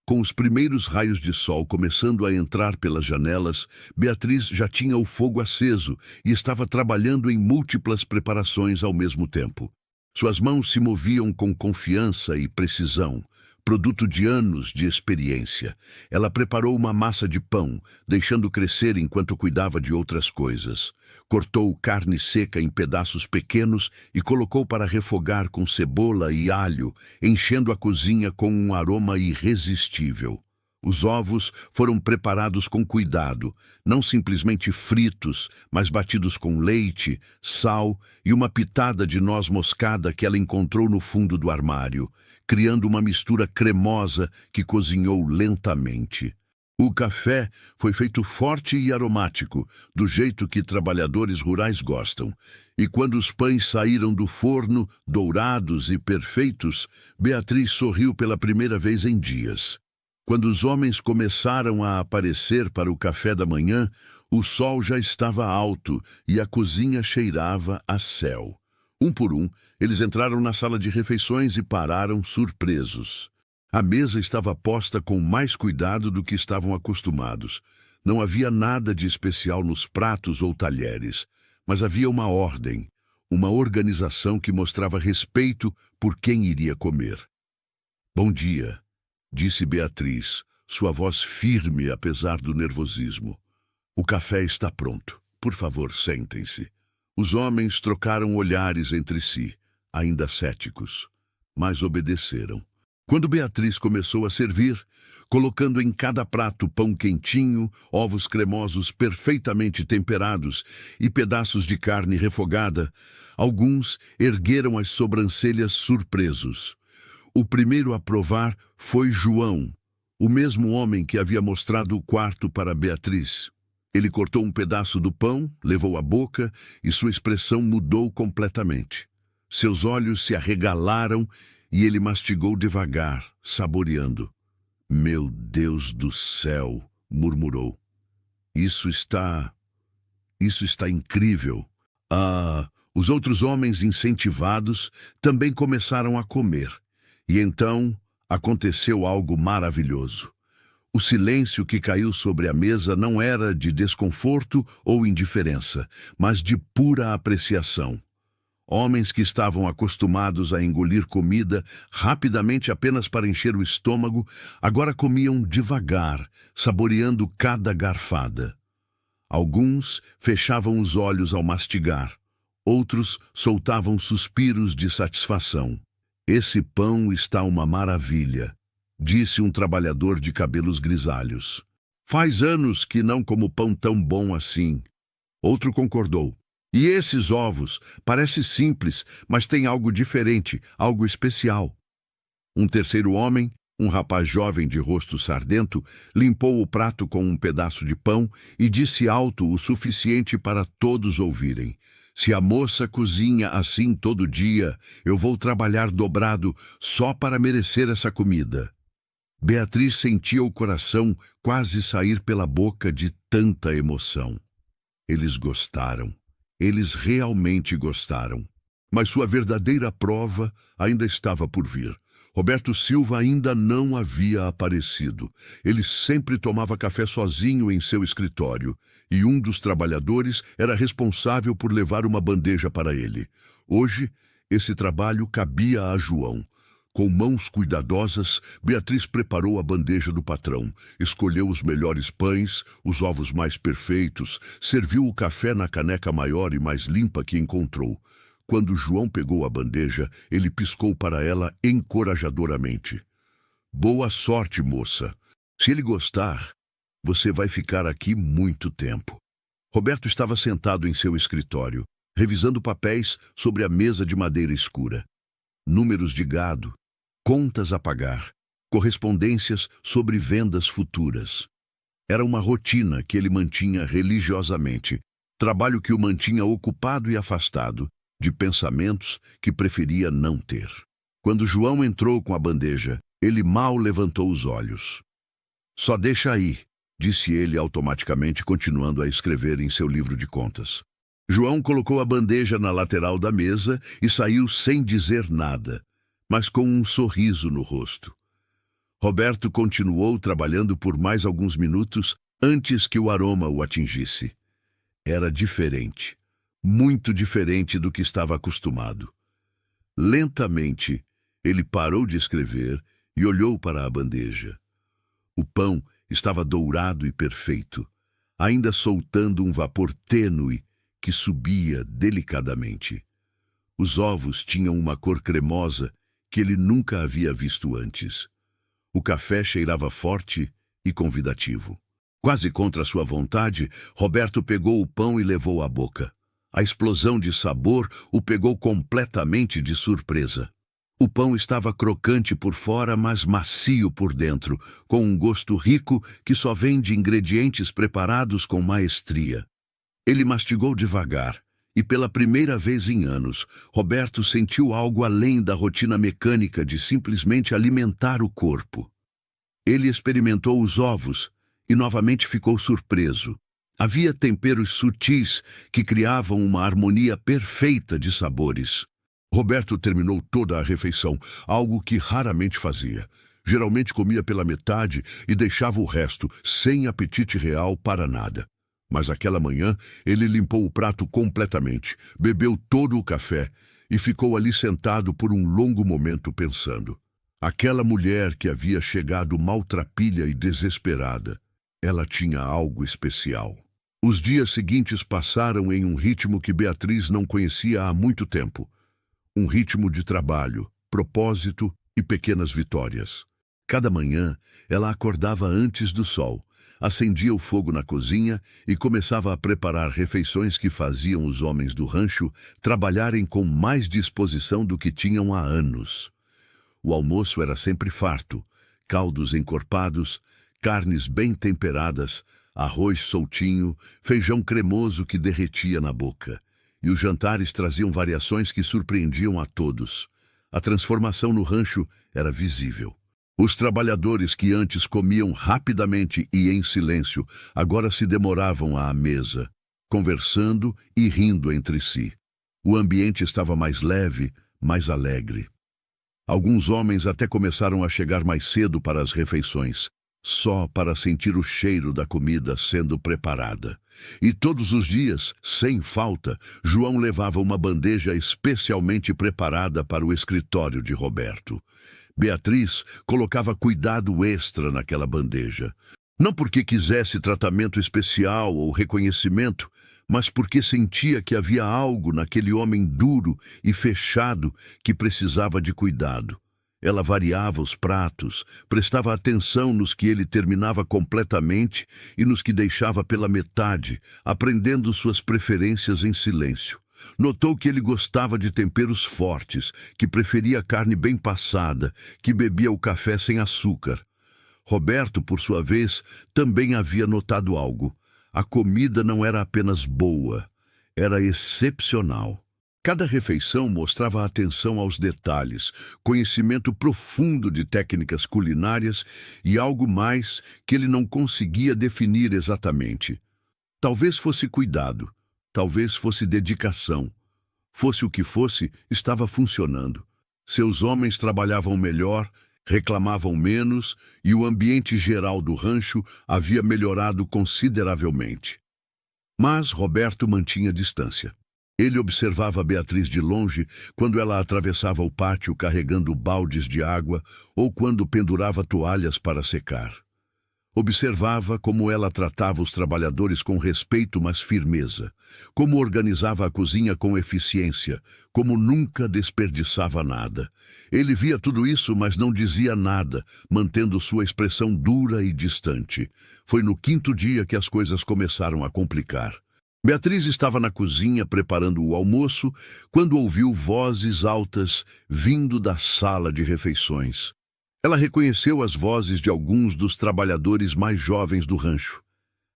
Com os primeiros raios de sol começando a entrar pelas janelas, Beatriz já tinha o fogo aceso e estava trabalhando em múltiplas preparações ao mesmo tempo. Suas mãos se moviam com confiança e precisão, produto de anos de experiência. Ela preparou uma massa de pão, deixando crescer enquanto cuidava de outras coisas. Cortou carne seca em pedaços pequenos e colocou para refogar com cebola e alho, enchendo a cozinha com um aroma irresistível. Os ovos foram preparados com cuidado, não simplesmente fritos, mas batidos com leite, sal e uma pitada de noz moscada que ela encontrou no fundo do armário, criando uma mistura cremosa que cozinhou lentamente. O café foi feito forte e aromático, do jeito que trabalhadores rurais gostam. E quando os pães saíram do forno, dourados e perfeitos, Beatriz sorriu pela primeira vez em dias. Quando os homens começaram a aparecer para o café da manhã, o sol já estava alto e a cozinha cheirava a céu. Um por um, eles entraram na sala de refeições e pararam surpresos. A mesa estava posta com mais cuidado do que estavam acostumados. Não havia nada de especial nos pratos ou talheres, mas havia uma ordem, uma organização que mostrava respeito por quem iria comer. Bom dia, disse Beatriz, sua voz firme apesar do nervosismo. O café está pronto. Por favor, sentem-se. Os homens trocaram olhares entre si, ainda céticos, mas obedeceram. Quando Beatriz começou a servir, colocando em cada prato pão quentinho, ovos cremosos perfeitamente temperados e pedaços de carne refogada, alguns ergueram as sobrancelhas surpresos. O primeiro a provar foi João, o mesmo homem que havia mostrado o quarto para Beatriz. Ele cortou um pedaço do pão, levou à boca e sua expressão mudou completamente. Seus olhos se arregalaram e ele mastigou devagar, saboreando. Meu Deus do céu, murmurou. Isso está incrível. Os outros homens incentivados também começaram a comer. E então aconteceu algo maravilhoso. O silêncio que caiu sobre a mesa não era de desconforto ou indiferença, mas de pura apreciação. Homens que estavam acostumados a engolir comida rapidamente apenas para encher o estômago, agora comiam devagar, saboreando cada garfada. Alguns fechavam os olhos ao mastigar, outros soltavam suspiros de satisfação. Esse pão está uma maravilha, disse um trabalhador de cabelos grisalhos. Faz anos que não como pão tão bom assim. Outro concordou. E esses ovos, parece simples, mas tem algo diferente, algo especial. Um terceiro homem, um rapaz jovem de rosto sardento, limpou o prato com um pedaço de pão e disse alto o suficiente para todos ouvirem. Se a moça cozinha assim todo dia, eu vou trabalhar dobrado só para merecer essa comida. Beatriz sentia o coração quase sair pela boca de tanta emoção. Eles gostaram. Eles realmente gostaram. Mas sua verdadeira prova ainda estava por vir. Roberto Silva ainda não havia aparecido. Ele sempre tomava café sozinho em seu escritório, e um dos trabalhadores era responsável por levar uma bandeja para ele. Hoje, esse trabalho cabia a João. Com mãos cuidadosas, Beatriz preparou a bandeja do patrão, escolheu os melhores pães, os ovos mais perfeitos, serviu o café na caneca maior e mais limpa que encontrou. Quando João pegou a bandeja, ele piscou para ela encorajadoramente. Boa sorte, moça. Se ele gostar, você vai ficar aqui muito tempo. Roberto estava sentado em seu escritório, revisando papéis sobre a mesa de madeira escura. Números de gado, contas a pagar, correspondências sobre vendas futuras. Era uma rotina que ele mantinha religiosamente, trabalho que o mantinha ocupado e afastado de pensamentos que preferia não ter. Quando João entrou com a bandeja, ele mal levantou os olhos. Só deixa aí, disse ele automaticamente, continuando a escrever em seu livro de contas. João colocou a bandeja na lateral da mesa e saiu sem dizer nada, mas com um sorriso no rosto. Roberto continuou trabalhando por mais alguns minutos antes que o aroma o atingisse. Era diferente, muito diferente do que estava acostumado. Lentamente, ele parou de escrever e olhou para a bandeja. O pão estava dourado e perfeito, ainda soltando um vapor tênue que subia delicadamente. Os ovos tinham uma cor cremosa que ele nunca havia visto antes. O café cheirava forte e convidativo. Quase contra sua vontade, Roberto pegou o pão e levou à boca. A explosão de sabor o pegou completamente de surpresa. O pão estava crocante por fora, mas macio por dentro, com um gosto rico que só vem de ingredientes preparados com maestria. Ele mastigou devagar, e pela primeira vez em anos, Roberto sentiu algo além da rotina mecânica de simplesmente alimentar o corpo. Ele experimentou os ovos e novamente ficou surpreso. Havia temperos sutis que criavam uma harmonia perfeita de sabores. Roberto terminou toda a refeição, algo que raramente fazia. Geralmente comia pela metade e deixava o resto, sem apetite real para nada. Mas aquela manhã, ele limpou o prato completamente, bebeu todo o café e ficou ali sentado por um longo momento pensando. Aquela mulher que havia chegado maltrapilha e desesperada, ela tinha algo especial. Os dias seguintes passaram em um ritmo que Beatriz não conhecia há muito tempo. Um ritmo de trabalho, propósito e pequenas vitórias. Cada manhã, ela acordava antes do sol, acendia o fogo na cozinha e começava a preparar refeições que faziam os homens do rancho trabalharem com mais disposição do que tinham há anos. O almoço era sempre farto, caldos encorpados, carnes bem temperadas, arroz soltinho, feijão cremoso que derretia na boca. E os jantares traziam variações que surpreendiam a todos. A transformação no rancho era visível. Os trabalhadores que antes comiam rapidamente e em silêncio, agora se demoravam à mesa, conversando e rindo entre si. O ambiente estava mais leve, mais alegre. Alguns homens até começaram a chegar mais cedo para as refeições, só para sentir o cheiro da comida sendo preparada. E todos os dias, sem falta, João levava uma bandeja especialmente preparada para o escritório de Roberto. Beatriz colocava cuidado extra naquela bandeja. Não porque quisesse tratamento especial ou reconhecimento, mas porque sentia que havia algo naquele homem duro e fechado que precisava de cuidado. Ela variava os pratos, prestava atenção nos que ele terminava completamente e nos que deixava pela metade, aprendendo suas preferências em silêncio. Notou que ele gostava de temperos fortes, que preferia carne bem passada, que bebia o café sem açúcar. Roberto, por sua vez, também havia notado algo. A comida não era apenas boa, era excepcional. Cada refeição mostrava atenção aos detalhes, conhecimento profundo de técnicas culinárias e algo mais que ele não conseguia definir exatamente. Talvez fosse cuidado, talvez fosse dedicação. Fosse o que fosse, estava funcionando. Seus homens trabalhavam melhor, reclamavam menos e o ambiente geral do rancho havia melhorado consideravelmente. Mas Roberto mantinha distância. Ele observava Beatriz de longe quando ela atravessava o pátio carregando baldes de água ou quando pendurava toalhas para secar. Observava como ela tratava os trabalhadores com respeito, mas firmeza, como organizava a cozinha com eficiência, como nunca desperdiçava nada. Ele via tudo isso, mas não dizia nada, mantendo sua expressão dura e distante. Foi no 5º dia que as coisas começaram a complicar. Beatriz estava na cozinha preparando o almoço quando ouviu vozes altas vindo da sala de refeições. Ela reconheceu as vozes de alguns dos trabalhadores mais jovens do rancho.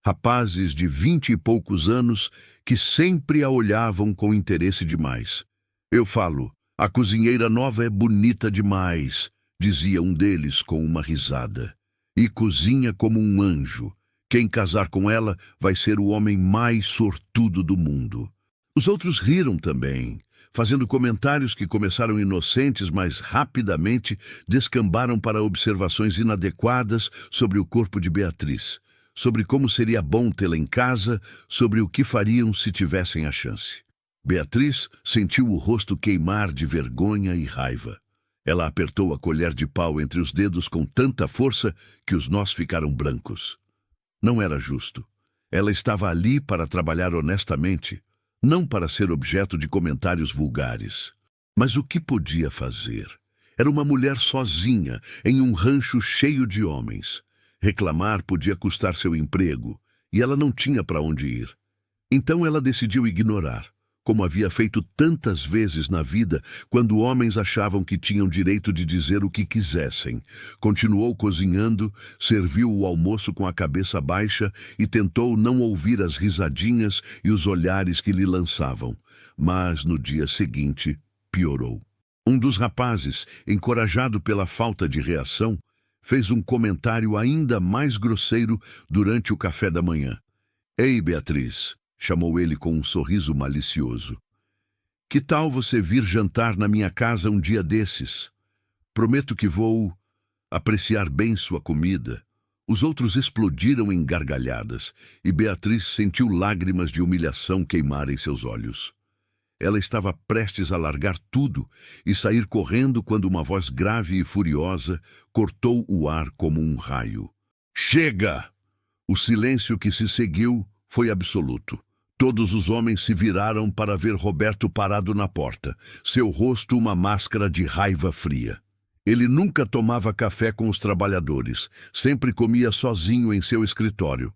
Rapazes de 20 e poucos anos que sempre a olhavam com interesse demais. Eu falo, a cozinheira nova é bonita demais, dizia um deles com uma risada. E cozinha como um anjo. Quem casar com ela vai ser o homem mais sortudo do mundo. Os outros riram também, fazendo comentários que começaram inocentes, mas rapidamente descambaram para observações inadequadas sobre o corpo de Beatriz, sobre como seria bom tê-la em casa, sobre o que fariam se tivessem a chance. Beatriz sentiu o rosto queimar de vergonha e raiva. Ela apertou a colher de pau entre os dedos com tanta força que os nós ficaram brancos. Não era justo. Ela estava ali para trabalhar honestamente, não para ser objeto de comentários vulgares. Mas o que podia fazer? Era uma mulher sozinha, em um rancho cheio de homens. Reclamar podia custar seu emprego, e ela não tinha para onde ir. Então ela decidiu ignorar, como havia feito tantas vezes na vida, quando homens achavam que tinham direito de dizer o que quisessem. Continuou cozinhando, serviu o almoço com a cabeça baixa e tentou não ouvir as risadinhas e os olhares que lhe lançavam. Mas no dia seguinte, piorou. Um dos rapazes, encorajado pela falta de reação, fez um comentário ainda mais grosseiro durante o café da manhã. "Ei, Beatriz", chamou ele com um sorriso malicioso. "Que tal você vir jantar na minha casa um dia desses? Prometo que vou apreciar bem sua comida." Os outros explodiram em gargalhadas e Beatriz sentiu lágrimas de humilhação queimar em seus olhos. Ela estava prestes a largar tudo e sair correndo quando uma voz grave e furiosa cortou o ar como um raio. "Chega!" O silêncio que se seguiu foi absoluto. Todos os homens se viraram para ver Roberto parado na porta, seu rosto uma máscara de raiva fria. Ele nunca tomava café com os trabalhadores, sempre comia sozinho em seu escritório.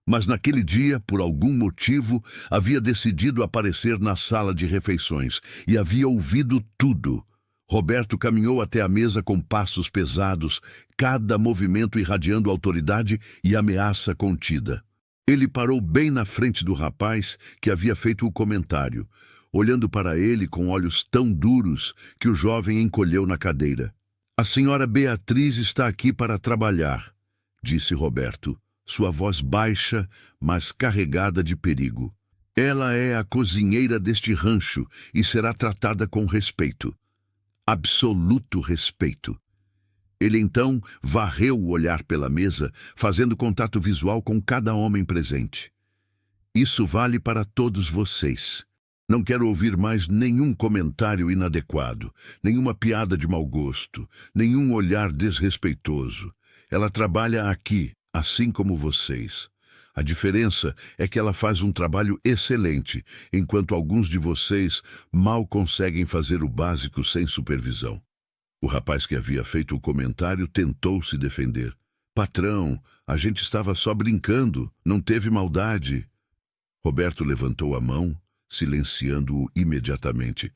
Mas naquele dia, por algum motivo, havia decidido aparecer na sala de refeições e havia ouvido tudo. Roberto caminhou até a mesa com passos pesados, cada movimento irradiando autoridade e ameaça contida. Ele parou bem na frente do rapaz que havia feito o comentário, olhando para ele com olhos tão duros que o jovem encolheu na cadeira. A senhora Beatriz está aqui para trabalhar, disse Roberto, sua voz baixa, mas carregada de perigo. Ela é a cozinheira deste rancho e será tratada com respeito. Absoluto respeito. Ele então varreu o olhar pela mesa, fazendo contato visual com cada homem presente. Isso vale para todos vocês. Não quero ouvir mais nenhum comentário inadequado, nenhuma piada de mau gosto, nenhum olhar desrespeitoso. Ela trabalha aqui, assim como vocês. A diferença é que ela faz um trabalho excelente, enquanto alguns de vocês mal conseguem fazer o básico sem supervisão. O rapaz que havia feito o comentário tentou se defender. Patrão, a gente estava só brincando, não teve maldade. Roberto levantou a mão, silenciando-o imediatamente.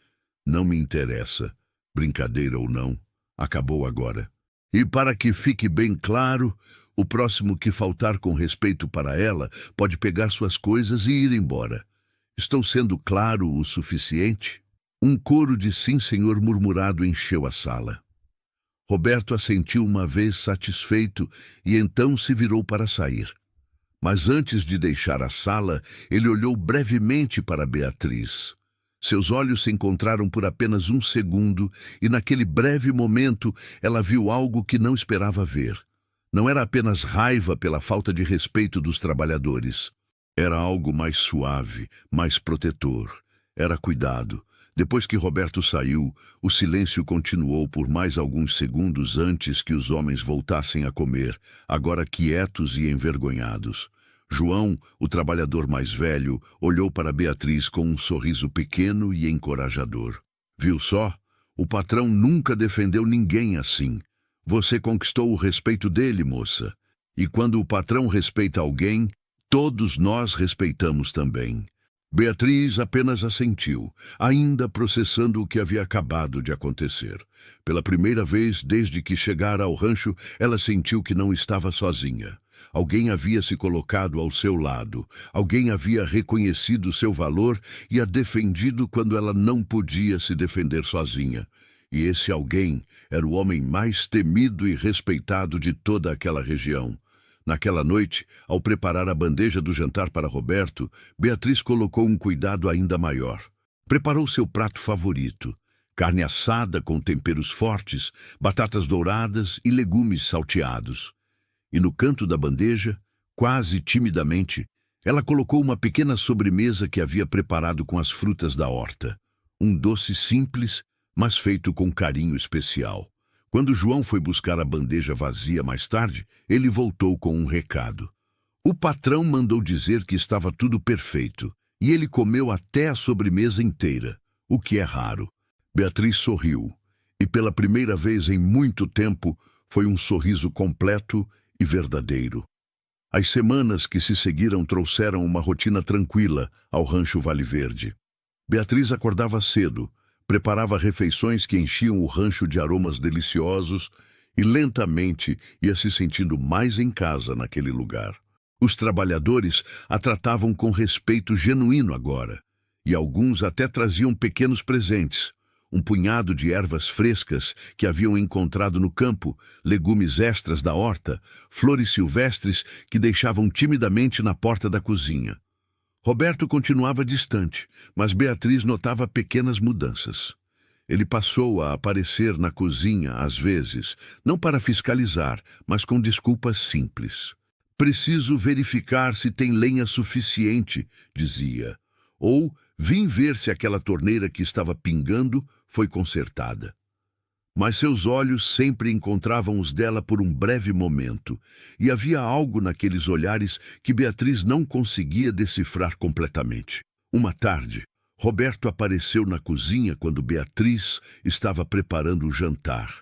Não me interessa, brincadeira ou não, acabou agora. E para que fique bem claro, o próximo que faltar com respeito para ela pode pegar suas coisas e ir embora. Estou sendo claro o suficiente? Um coro de sim, senhor murmurado encheu a sala. Roberto assentiu uma vez satisfeito e então se virou para sair. Mas antes de deixar a sala, ele olhou brevemente para Beatriz. Seus olhos se encontraram por apenas um segundo e naquele breve momento ela viu algo que não esperava ver. Não era apenas raiva pela falta de respeito dos trabalhadores. Era algo mais suave, mais protetor. Era cuidado. Depois que Roberto saiu, o silêncio continuou por mais alguns segundos antes que os homens voltassem a comer, agora quietos e envergonhados. João, o trabalhador mais velho, olhou para Beatriz com um sorriso pequeno e encorajador. Viu só? O patrão nunca defendeu ninguém assim. Você conquistou o respeito dele, moça. E quando o patrão respeita alguém, todos nós respeitamos também. Beatriz apenas assentiu, ainda processando o que havia acabado de acontecer. Pela primeira vez desde que chegara ao rancho, ela sentiu que não estava sozinha. Alguém havia se colocado ao seu lado, alguém havia reconhecido seu valor e a defendido quando ela não podia se defender sozinha. E esse alguém era o homem mais temido e respeitado de toda aquela região. Naquela noite, ao preparar a bandeja do jantar para Roberto, Beatriz colocou um cuidado ainda maior. Preparou seu prato favorito, carne assada com temperos fortes, batatas douradas e legumes salteados. E no canto da bandeja, quase timidamente, ela colocou uma pequena sobremesa que havia preparado com as frutas da horta. Um doce simples, mas feito com carinho especial. Quando João foi buscar a bandeja vazia mais tarde, ele voltou com um recado. O patrão mandou dizer que estava tudo perfeito, e ele comeu até a sobremesa inteira, o que é raro. Beatriz sorriu, e pela primeira vez em muito tempo, foi um sorriso completo e verdadeiro. As semanas que se seguiram trouxeram uma rotina tranquila ao rancho Vale Verde. Beatriz acordava cedo, preparava refeições que enchiam o rancho de aromas deliciosos e lentamente ia se sentindo mais em casa naquele lugar. Os trabalhadores a tratavam com respeito genuíno agora, e alguns até traziam pequenos presentes. Um punhado de ervas frescas que haviam encontrado no campo, legumes extras da horta, flores silvestres que deixavam timidamente na porta da cozinha. Roberto continuava distante, mas Beatriz notava pequenas mudanças. Ele passou a aparecer na cozinha às vezes, não para fiscalizar, mas com desculpas simples. Preciso verificar se tem lenha suficiente, dizia. Ou vim ver se aquela torneira que estava pingando foi consertada. Mas seus olhos sempre encontravam os dela por um breve momento, e havia algo naqueles olhares que Beatriz não conseguia decifrar completamente. Uma tarde, Roberto apareceu na cozinha quando Beatriz estava preparando o jantar.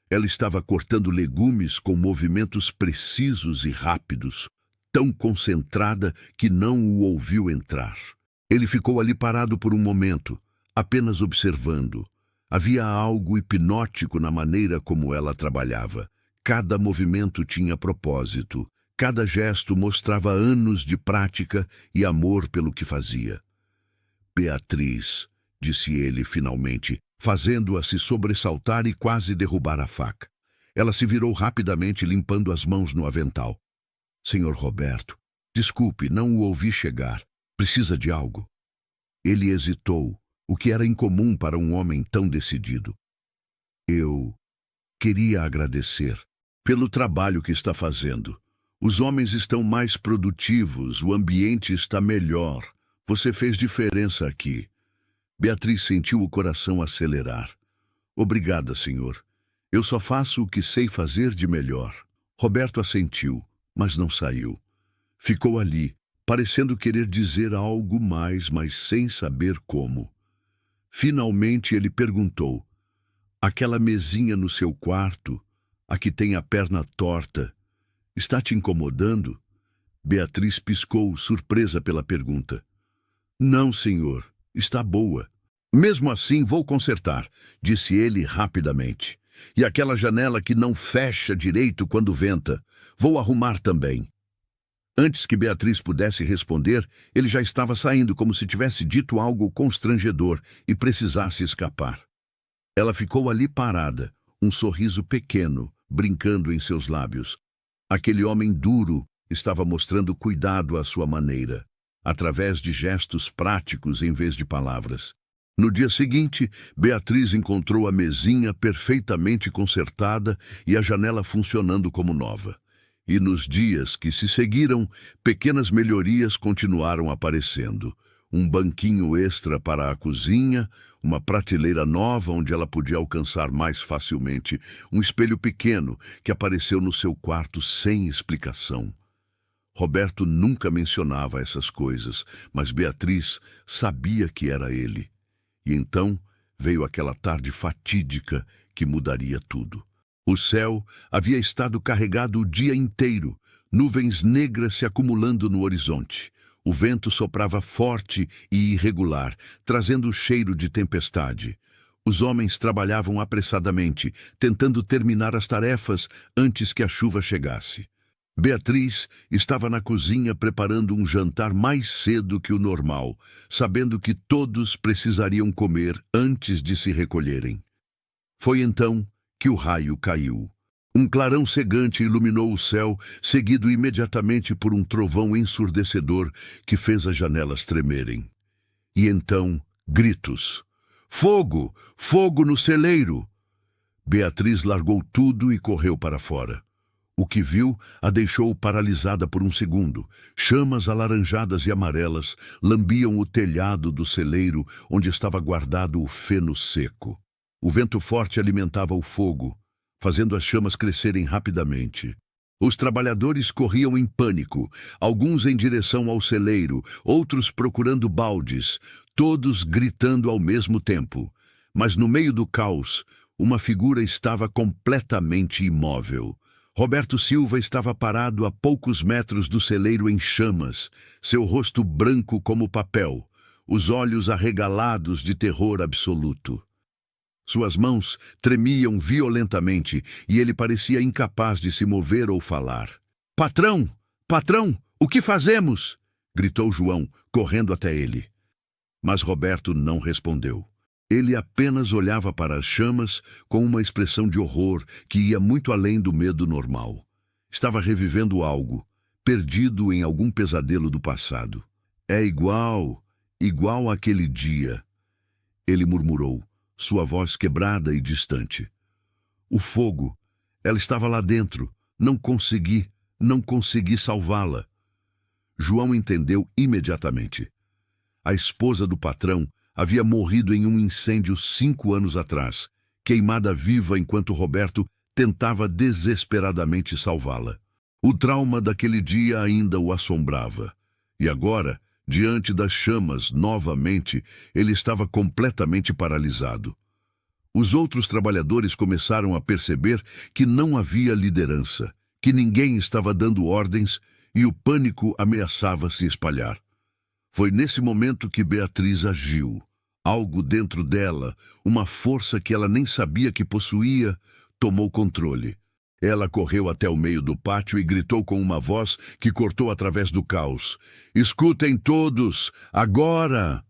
Ela estava cortando legumes com movimentos precisos e rápidos, tão concentrada que não o ouviu entrar. Ele ficou ali parado por um momento, apenas observando. Havia algo hipnótico na maneira como ela trabalhava. Cada movimento tinha propósito, cada gesto mostrava anos de prática e amor pelo que fazia. Beatriz, disse ele finalmente, fazendo-a se sobressaltar e quase derrubar a faca. Ela se virou rapidamente, limpando as mãos no avental. Senhor Roberto, desculpe, não o ouvi chegar. Precisa de algo? Ele hesitou, o que era incomum para um homem tão decidido. Eu queria agradecer pelo trabalho que está fazendo. Os homens estão mais produtivos, o ambiente está melhor. Você fez diferença aqui. Beatriz sentiu o coração acelerar. Obrigada, senhor. Eu só faço o que sei fazer de melhor. Roberto assentiu, mas não saiu. Ficou ali, parecendo querer dizer algo mais, mas sem saber como. Finalmente ele perguntou: aquela mesinha no seu quarto, a que tem a perna torta, está te incomodando? Beatriz piscou, surpresa pela pergunta. Não, senhor, está boa. Mesmo assim, vou consertar, disse ele rapidamente. E aquela janela que não fecha direito quando venta, vou arrumar também. Antes que Beatriz pudesse responder, ele já estava saindo como se tivesse dito algo constrangedor e precisasse escapar. Ela ficou ali parada, um sorriso pequeno, brincando em seus lábios. Aquele homem duro estava mostrando cuidado à sua maneira, através de gestos práticos em vez de palavras. No dia seguinte, Beatriz encontrou a mesinha perfeitamente consertada e a janela funcionando como nova. E nos dias que se seguiram, pequenas melhorias continuaram aparecendo. Um banquinho extra para a cozinha, uma prateleira nova onde ela podia alcançar mais facilmente, um espelho pequeno que apareceu no seu quarto sem explicação. Roberto nunca mencionava essas coisas, mas Beatriz sabia que era ele. E então veio aquela tarde fatídica que mudaria tudo. O céu havia estado carregado o dia inteiro, nuvens negras se acumulando no horizonte. O vento soprava forte e irregular, trazendo o cheiro de tempestade. Os homens trabalhavam apressadamente, tentando terminar as tarefas antes que a chuva chegasse. Beatriz estava na cozinha preparando um jantar mais cedo que o normal, sabendo que todos precisariam comer antes de se recolherem. Foi então que o raio caiu. Um clarão cegante iluminou o céu, seguido imediatamente por um trovão ensurdecedor que fez as janelas tremerem. E então, gritos. Fogo! Fogo no celeiro! Beatriz largou tudo e correu para fora. O que viu a deixou paralisada por um segundo. Chamas alaranjadas e amarelas lambiam o telhado do celeiro onde estava guardado o feno seco. O vento forte alimentava o fogo, fazendo as chamas crescerem rapidamente. Os trabalhadores corriam em pânico, alguns em direção ao celeiro, outros procurando baldes, todos gritando ao mesmo tempo. Mas no meio do caos, uma figura estava completamente imóvel. Roberto Silva estava parado a poucos metros do celeiro em chamas, seu rosto branco como papel, os olhos arregalados de terror absoluto. Suas mãos tremiam violentamente e ele parecia incapaz de se mover ou falar. Patrão! Patrão! O que fazemos? Gritou João, correndo até ele. Mas Roberto não respondeu. Ele apenas olhava para as chamas com uma expressão de horror que ia muito além do medo normal. Estava revivendo algo, perdido em algum pesadelo do passado. É igual àquele dia, ele murmurou, sua voz quebrada e distante. O fogo, ela estava lá dentro, não consegui salvá-la. João entendeu imediatamente. A esposa do patrão havia morrido em um incêndio 5 anos atrás, queimada viva enquanto Roberto tentava desesperadamente salvá-la. O trauma daquele dia ainda o assombrava. E agora, diante das chamas, novamente, ele estava completamente paralisado. Os outros trabalhadores começaram a perceber que não havia liderança, que ninguém estava dando ordens e o pânico ameaçava se espalhar. Foi nesse momento que Beatriz agiu. Algo dentro dela, uma força que ela nem sabia que possuía, tomou controle. Ela correu até o meio do pátio e gritou com uma voz que cortou através do caos. Escutem todos, agora!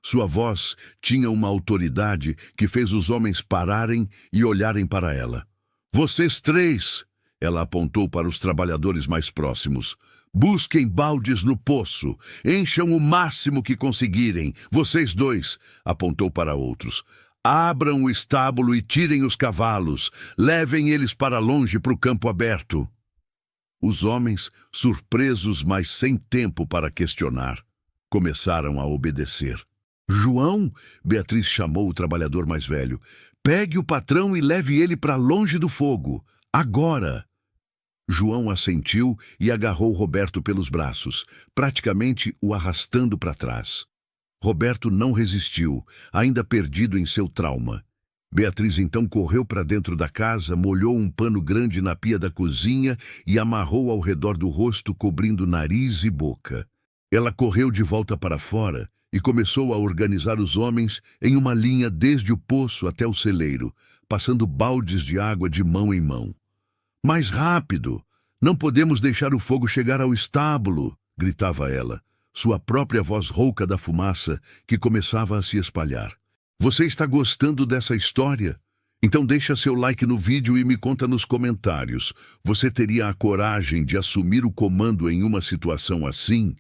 Sua voz tinha uma autoridade que fez os homens pararem e olharem para ela. Vocês três, ela apontou para os trabalhadores mais próximos. Busquem baldes no poço, encham o máximo que conseguirem. Vocês dois, apontou para outros. Abram o estábulo e tirem os cavalos. Levem eles para longe para o campo aberto. Os homens, surpresos, mas sem tempo para questionar, começaram a obedecer. João, Beatriz chamou o trabalhador mais velho. Pegue o patrão e leve ele para longe do fogo. Agora! João assentiu e agarrou Roberto pelos braços, praticamente o arrastando para trás. Roberto não resistiu, ainda perdido em seu trauma. Beatriz então correu para dentro da casa, molhou um pano grande na pia da cozinha e amarrou ao redor do rosto, cobrindo nariz e boca. Ela correu de volta para fora e começou a organizar os homens em uma linha desde o poço até o celeiro, passando baldes de água de mão em mão. Mais rápido! Não podemos deixar o fogo chegar ao estábulo! Gritava ela, sua própria voz rouca da fumaça que começava a se espalhar. Você está gostando dessa história? Então deixa seu like no vídeo e me conta nos comentários. Você teria a coragem de assumir o comando em uma situação assim?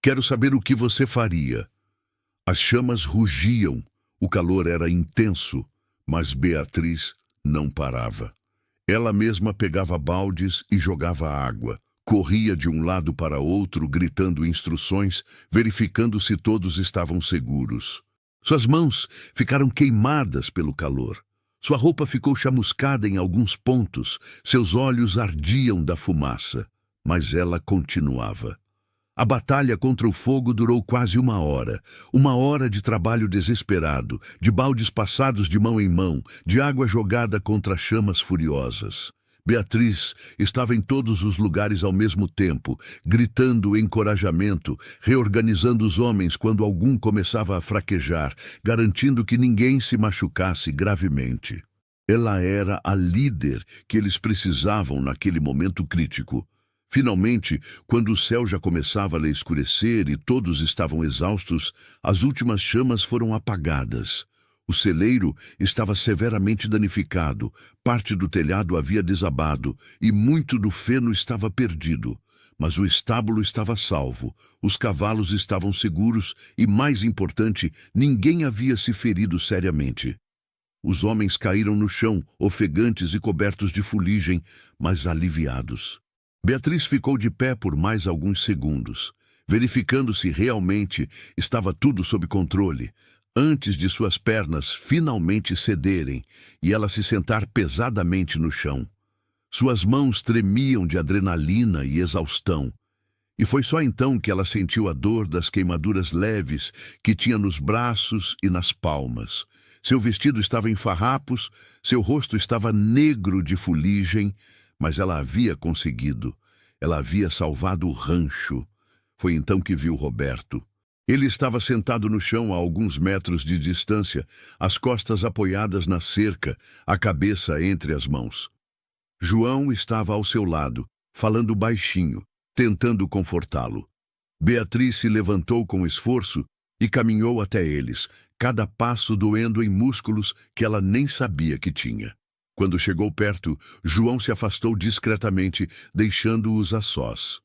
Quero saber o que você faria. As chamas rugiam, o calor era intenso, mas Beatriz não parava. Ela mesma pegava baldes e jogava água. Corria de um lado para outro, gritando instruções, verificando se todos estavam seguros. Suas mãos ficaram queimadas pelo calor. Sua roupa ficou chamuscada em alguns pontos, seus olhos ardiam da fumaça, mas ela continuava. A batalha contra o fogo durou quase uma hora de trabalho desesperado, de baldes passados de mão em mão, de água jogada contra chamas furiosas. Beatriz estava em todos os lugares ao mesmo tempo, gritando encorajamento, reorganizando os homens quando algum começava a fraquejar, garantindo que ninguém se machucasse gravemente. Ela era a líder que eles precisavam naquele momento crítico. Finalmente, quando o céu já começava a escurecer e todos estavam exaustos, as últimas chamas foram apagadas. O celeiro estava severamente danificado, parte do telhado havia desabado e muito do feno estava perdido. Mas o estábulo estava salvo, os cavalos estavam seguros e, mais importante, ninguém havia se ferido seriamente. Os homens caíram no chão, ofegantes e cobertos de fuligem, mas aliviados. Beatriz ficou de pé por mais alguns segundos, verificando se realmente estava tudo sob controle, antes de suas pernas finalmente cederem e ela se sentar pesadamente no chão. Suas mãos tremiam de adrenalina e exaustão, e foi só então que ela sentiu a dor das queimaduras leves que tinha nos braços e nas palmas. Seu vestido estava em farrapos, seu rosto estava negro de fuligem, mas ela havia conseguido. Ela havia salvado o rancho. Foi então que viu Roberto. Ele estava sentado no chão a alguns metros de distância, as costas apoiadas na cerca, a cabeça entre as mãos. João estava ao seu lado, falando baixinho, tentando confortá-lo. Beatriz se levantou com esforço e caminhou até eles, cada passo doendo em músculos que ela nem sabia que tinha. Quando chegou perto, João se afastou discretamente, deixando-os a sós.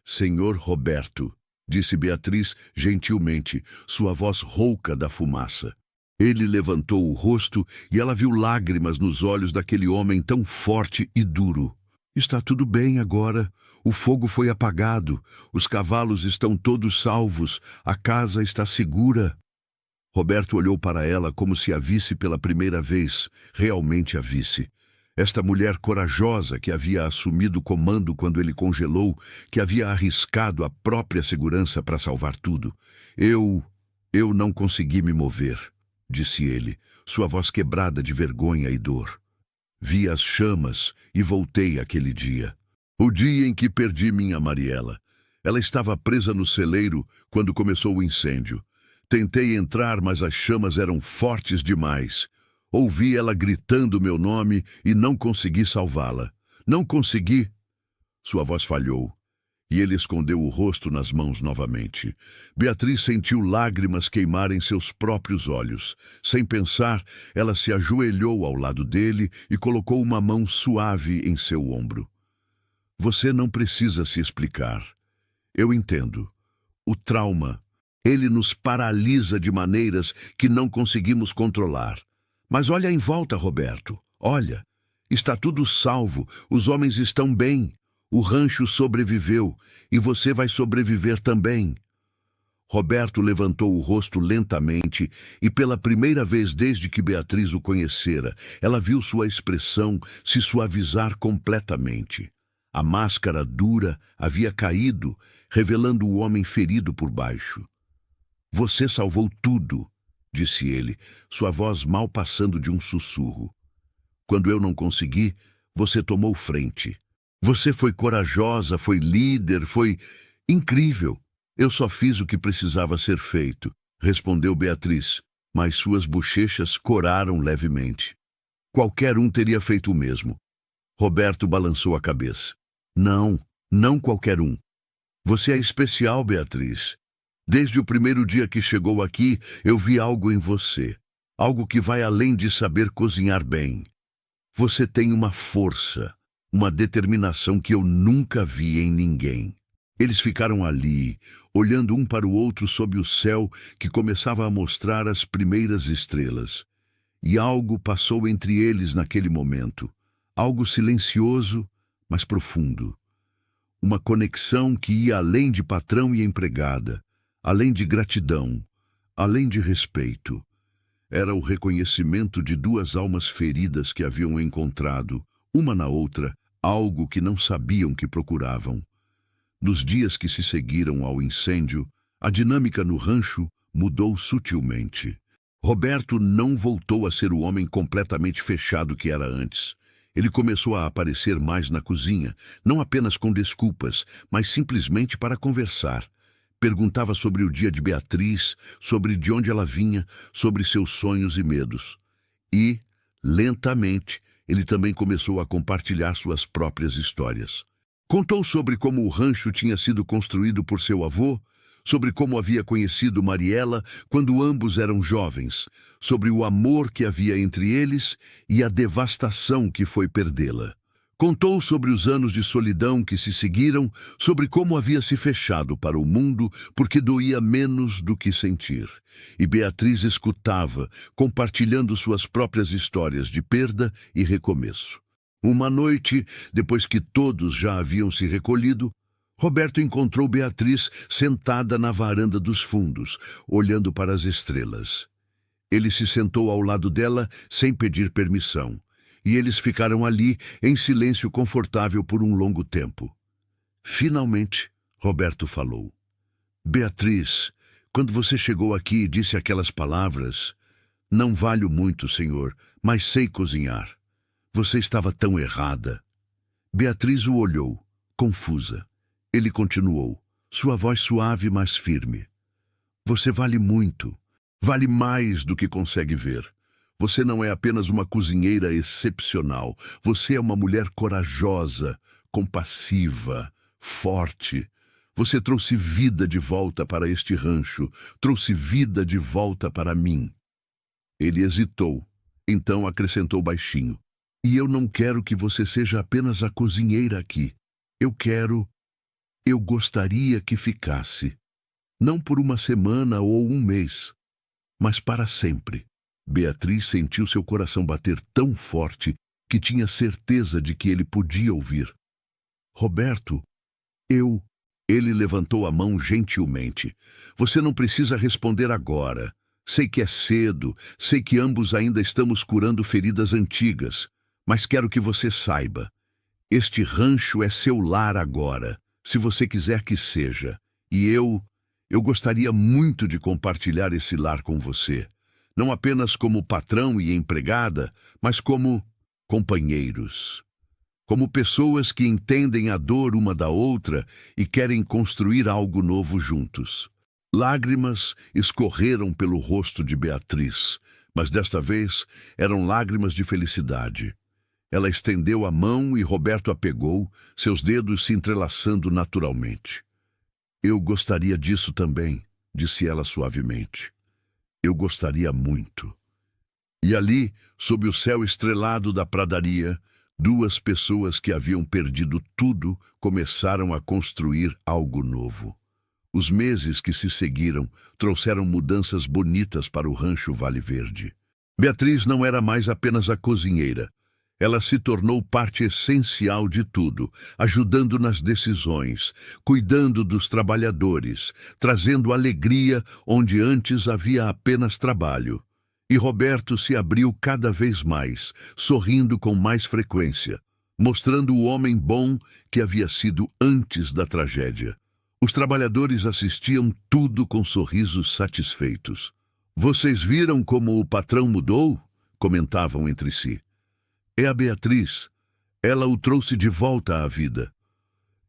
Senhor Roberto, disse Beatriz gentilmente, sua voz rouca da fumaça. Ele levantou o rosto e ela viu lágrimas nos olhos daquele homem tão forte e duro. Está tudo bem agora. O fogo foi apagado. Os cavalos estão todos salvos. A casa está segura. Roberto olhou para ela como se a visse pela primeira vez, realmente a visse. Esta mulher corajosa que havia assumido o comando quando ele congelou, que havia arriscado a própria segurança para salvar tudo. Eu não consegui me mover, disse ele, sua voz quebrada de vergonha e dor. Vi as chamas e voltei aquele dia. O dia em que perdi minha Mariela. Ela estava presa no celeiro quando começou o incêndio. Tentei entrar, mas as chamas eram fortes demais. Ouvi ela gritando meu nome e não consegui salvá-la. Não consegui. Sua voz falhou. E ele escondeu o rosto nas mãos novamente. Beatriz sentiu lágrimas queimarem seus próprios olhos. Sem pensar, ela se ajoelhou ao lado dele e colocou uma mão suave em seu ombro. Você não precisa se explicar. Eu entendo. O trauma, ele nos paralisa de maneiras que não conseguimos controlar. Mas olha em volta, Roberto. Olha. Está tudo salvo. Os homens estão bem. O rancho sobreviveu, e você vai sobreviver também. Roberto levantou o rosto lentamente, e pela primeira vez desde que Beatriz o conhecera, ela viu sua expressão se suavizar completamente. A máscara dura havia caído, revelando o homem ferido por baixo. Você salvou tudo, disse ele, sua voz mal passando de um sussurro. Quando eu não consegui, você tomou frente. Você foi corajosa, foi líder, foi incrível. Eu só fiz o que precisava ser feito, respondeu Beatriz, mas suas bochechas coraram levemente. Qualquer um teria feito o mesmo. Roberto balançou a cabeça. Não, não qualquer um. Você é especial, Beatriz. Desde o primeiro dia que chegou aqui, eu vi algo em você. Algo que vai além de saber cozinhar bem. Você tem uma força. Uma determinação que eu nunca vi em ninguém. Eles ficaram ali, olhando um para o outro sob o céu que começava a mostrar as primeiras estrelas. E algo passou entre eles naquele momento. Algo silencioso, mas profundo. Uma conexão que ia além de patrão e empregada, além de gratidão, além de respeito. Era o reconhecimento de duas almas feridas que haviam encontrado, uma na outra, algo que não sabiam que procuravam. Nos dias que se seguiram ao incêndio, a dinâmica no rancho mudou sutilmente. Roberto não voltou a ser o homem completamente fechado que era antes. Ele começou a aparecer mais na cozinha, não apenas com desculpas, mas simplesmente para conversar. Perguntava sobre o dia de Beatriz, sobre de onde ela vinha, sobre seus sonhos e medos. E, lentamente, ele também começou a compartilhar suas próprias histórias. Contou sobre como o rancho tinha sido construído por seu avô, sobre como havia conhecido Mariela quando ambos eram jovens, sobre o amor que havia entre eles e a devastação que foi perdê-la. Contou sobre os anos de solidão que se seguiram, sobre como havia se fechado para o mundo porque doía menos do que sentir. E Beatriz escutava, compartilhando suas próprias histórias de perda e recomeço. Uma noite, depois que todos já haviam se recolhido, Roberto encontrou Beatriz sentada na varanda dos fundos, olhando para as estrelas. Ele se sentou ao lado dela sem pedir permissão. E eles ficaram ali, em silêncio confortável por um longo tempo. Finalmente, Roberto falou. Beatriz, quando você chegou aqui e disse aquelas palavras, não valho muito, senhor, mas sei cozinhar. Você estava tão errada. Beatriz o olhou, confusa. Ele continuou, sua voz suave, mas firme. Você vale muito, vale mais do que consegue ver. Você não é apenas uma cozinheira excepcional. Você é uma mulher corajosa, compassiva, forte. Você trouxe vida de volta para este rancho. Trouxe vida de volta para mim. Ele hesitou, então acrescentou baixinho. E eu não quero que você seja apenas a cozinheira aqui. Eu gostaria que ficasse. Não por uma semana ou um mês, mas para sempre. Beatriz sentiu seu coração bater tão forte que tinha certeza de que ele podia ouvir. Roberto, Ele levantou a mão gentilmente. Você não precisa responder agora. Sei que é cedo, sei que ambos ainda estamos curando feridas antigas, mas quero que você saiba. Este rancho é seu lar agora, se você quiser que seja. E eu gostaria muito de compartilhar esse lar com você. Não apenas como patrão e empregada, mas como companheiros. Como pessoas que entendem a dor uma da outra e querem construir algo novo juntos. Lágrimas escorreram pelo rosto de Beatriz, mas desta vez eram lágrimas de felicidade. Ela estendeu a mão e Roberto a pegou, seus dedos se entrelaçando naturalmente. Eu gostaria disso também, disse ela suavemente. Eu gostaria muito. E ali, sob o céu estrelado da pradaria, duas pessoas que haviam perdido tudo começaram a construir algo novo. Os meses que se seguiram trouxeram mudanças bonitas para o rancho Vale Verde. Beatriz não era mais apenas a cozinheira. Ela se tornou parte essencial de tudo, ajudando nas decisões, cuidando dos trabalhadores, trazendo alegria onde antes havia apenas trabalho. E Roberto se abriu cada vez mais, sorrindo com mais frequência, mostrando o homem bom que havia sido antes da tragédia. Os trabalhadores assistiam tudo com sorrisos satisfeitos. Vocês viram como o patrão mudou? Comentavam entre si. É a Beatriz. Ela o trouxe de volta à vida.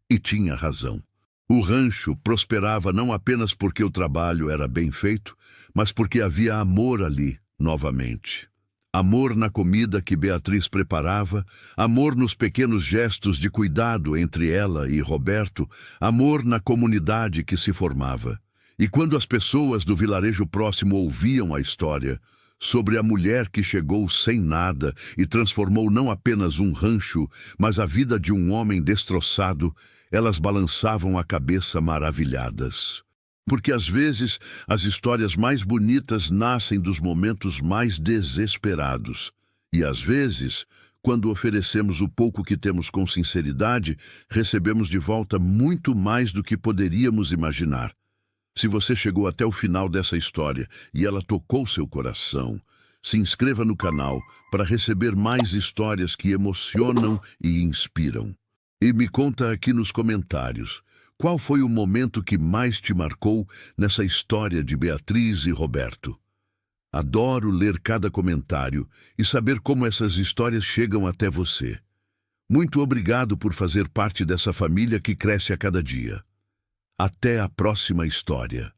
E tinha razão. O rancho prosperava não apenas porque o trabalho era bem feito, mas porque havia amor ali, novamente. Amor na comida que Beatriz preparava, amor nos pequenos gestos de cuidado entre ela e Roberto, amor na comunidade que se formava. E quando as pessoas do vilarejo próximo ouviam a história sobre a mulher que chegou sem nada e transformou não apenas um rancho, mas a vida de um homem destroçado, elas balançavam a cabeça maravilhadas. Porque às vezes as histórias mais bonitas nascem dos momentos mais desesperados. E às vezes, quando oferecemos o pouco que temos com sinceridade, recebemos de volta muito mais do que poderíamos imaginar. Se você chegou até o final dessa história e ela tocou seu coração, se inscreva no canal para receber mais histórias que emocionam e inspiram. E me conta aqui nos comentários, qual foi o momento que mais te marcou nessa história de Beatriz e Roberto? Adoro ler cada comentário e saber como essas histórias chegam até você. Muito obrigado por fazer parte dessa família que cresce a cada dia. Até a próxima história.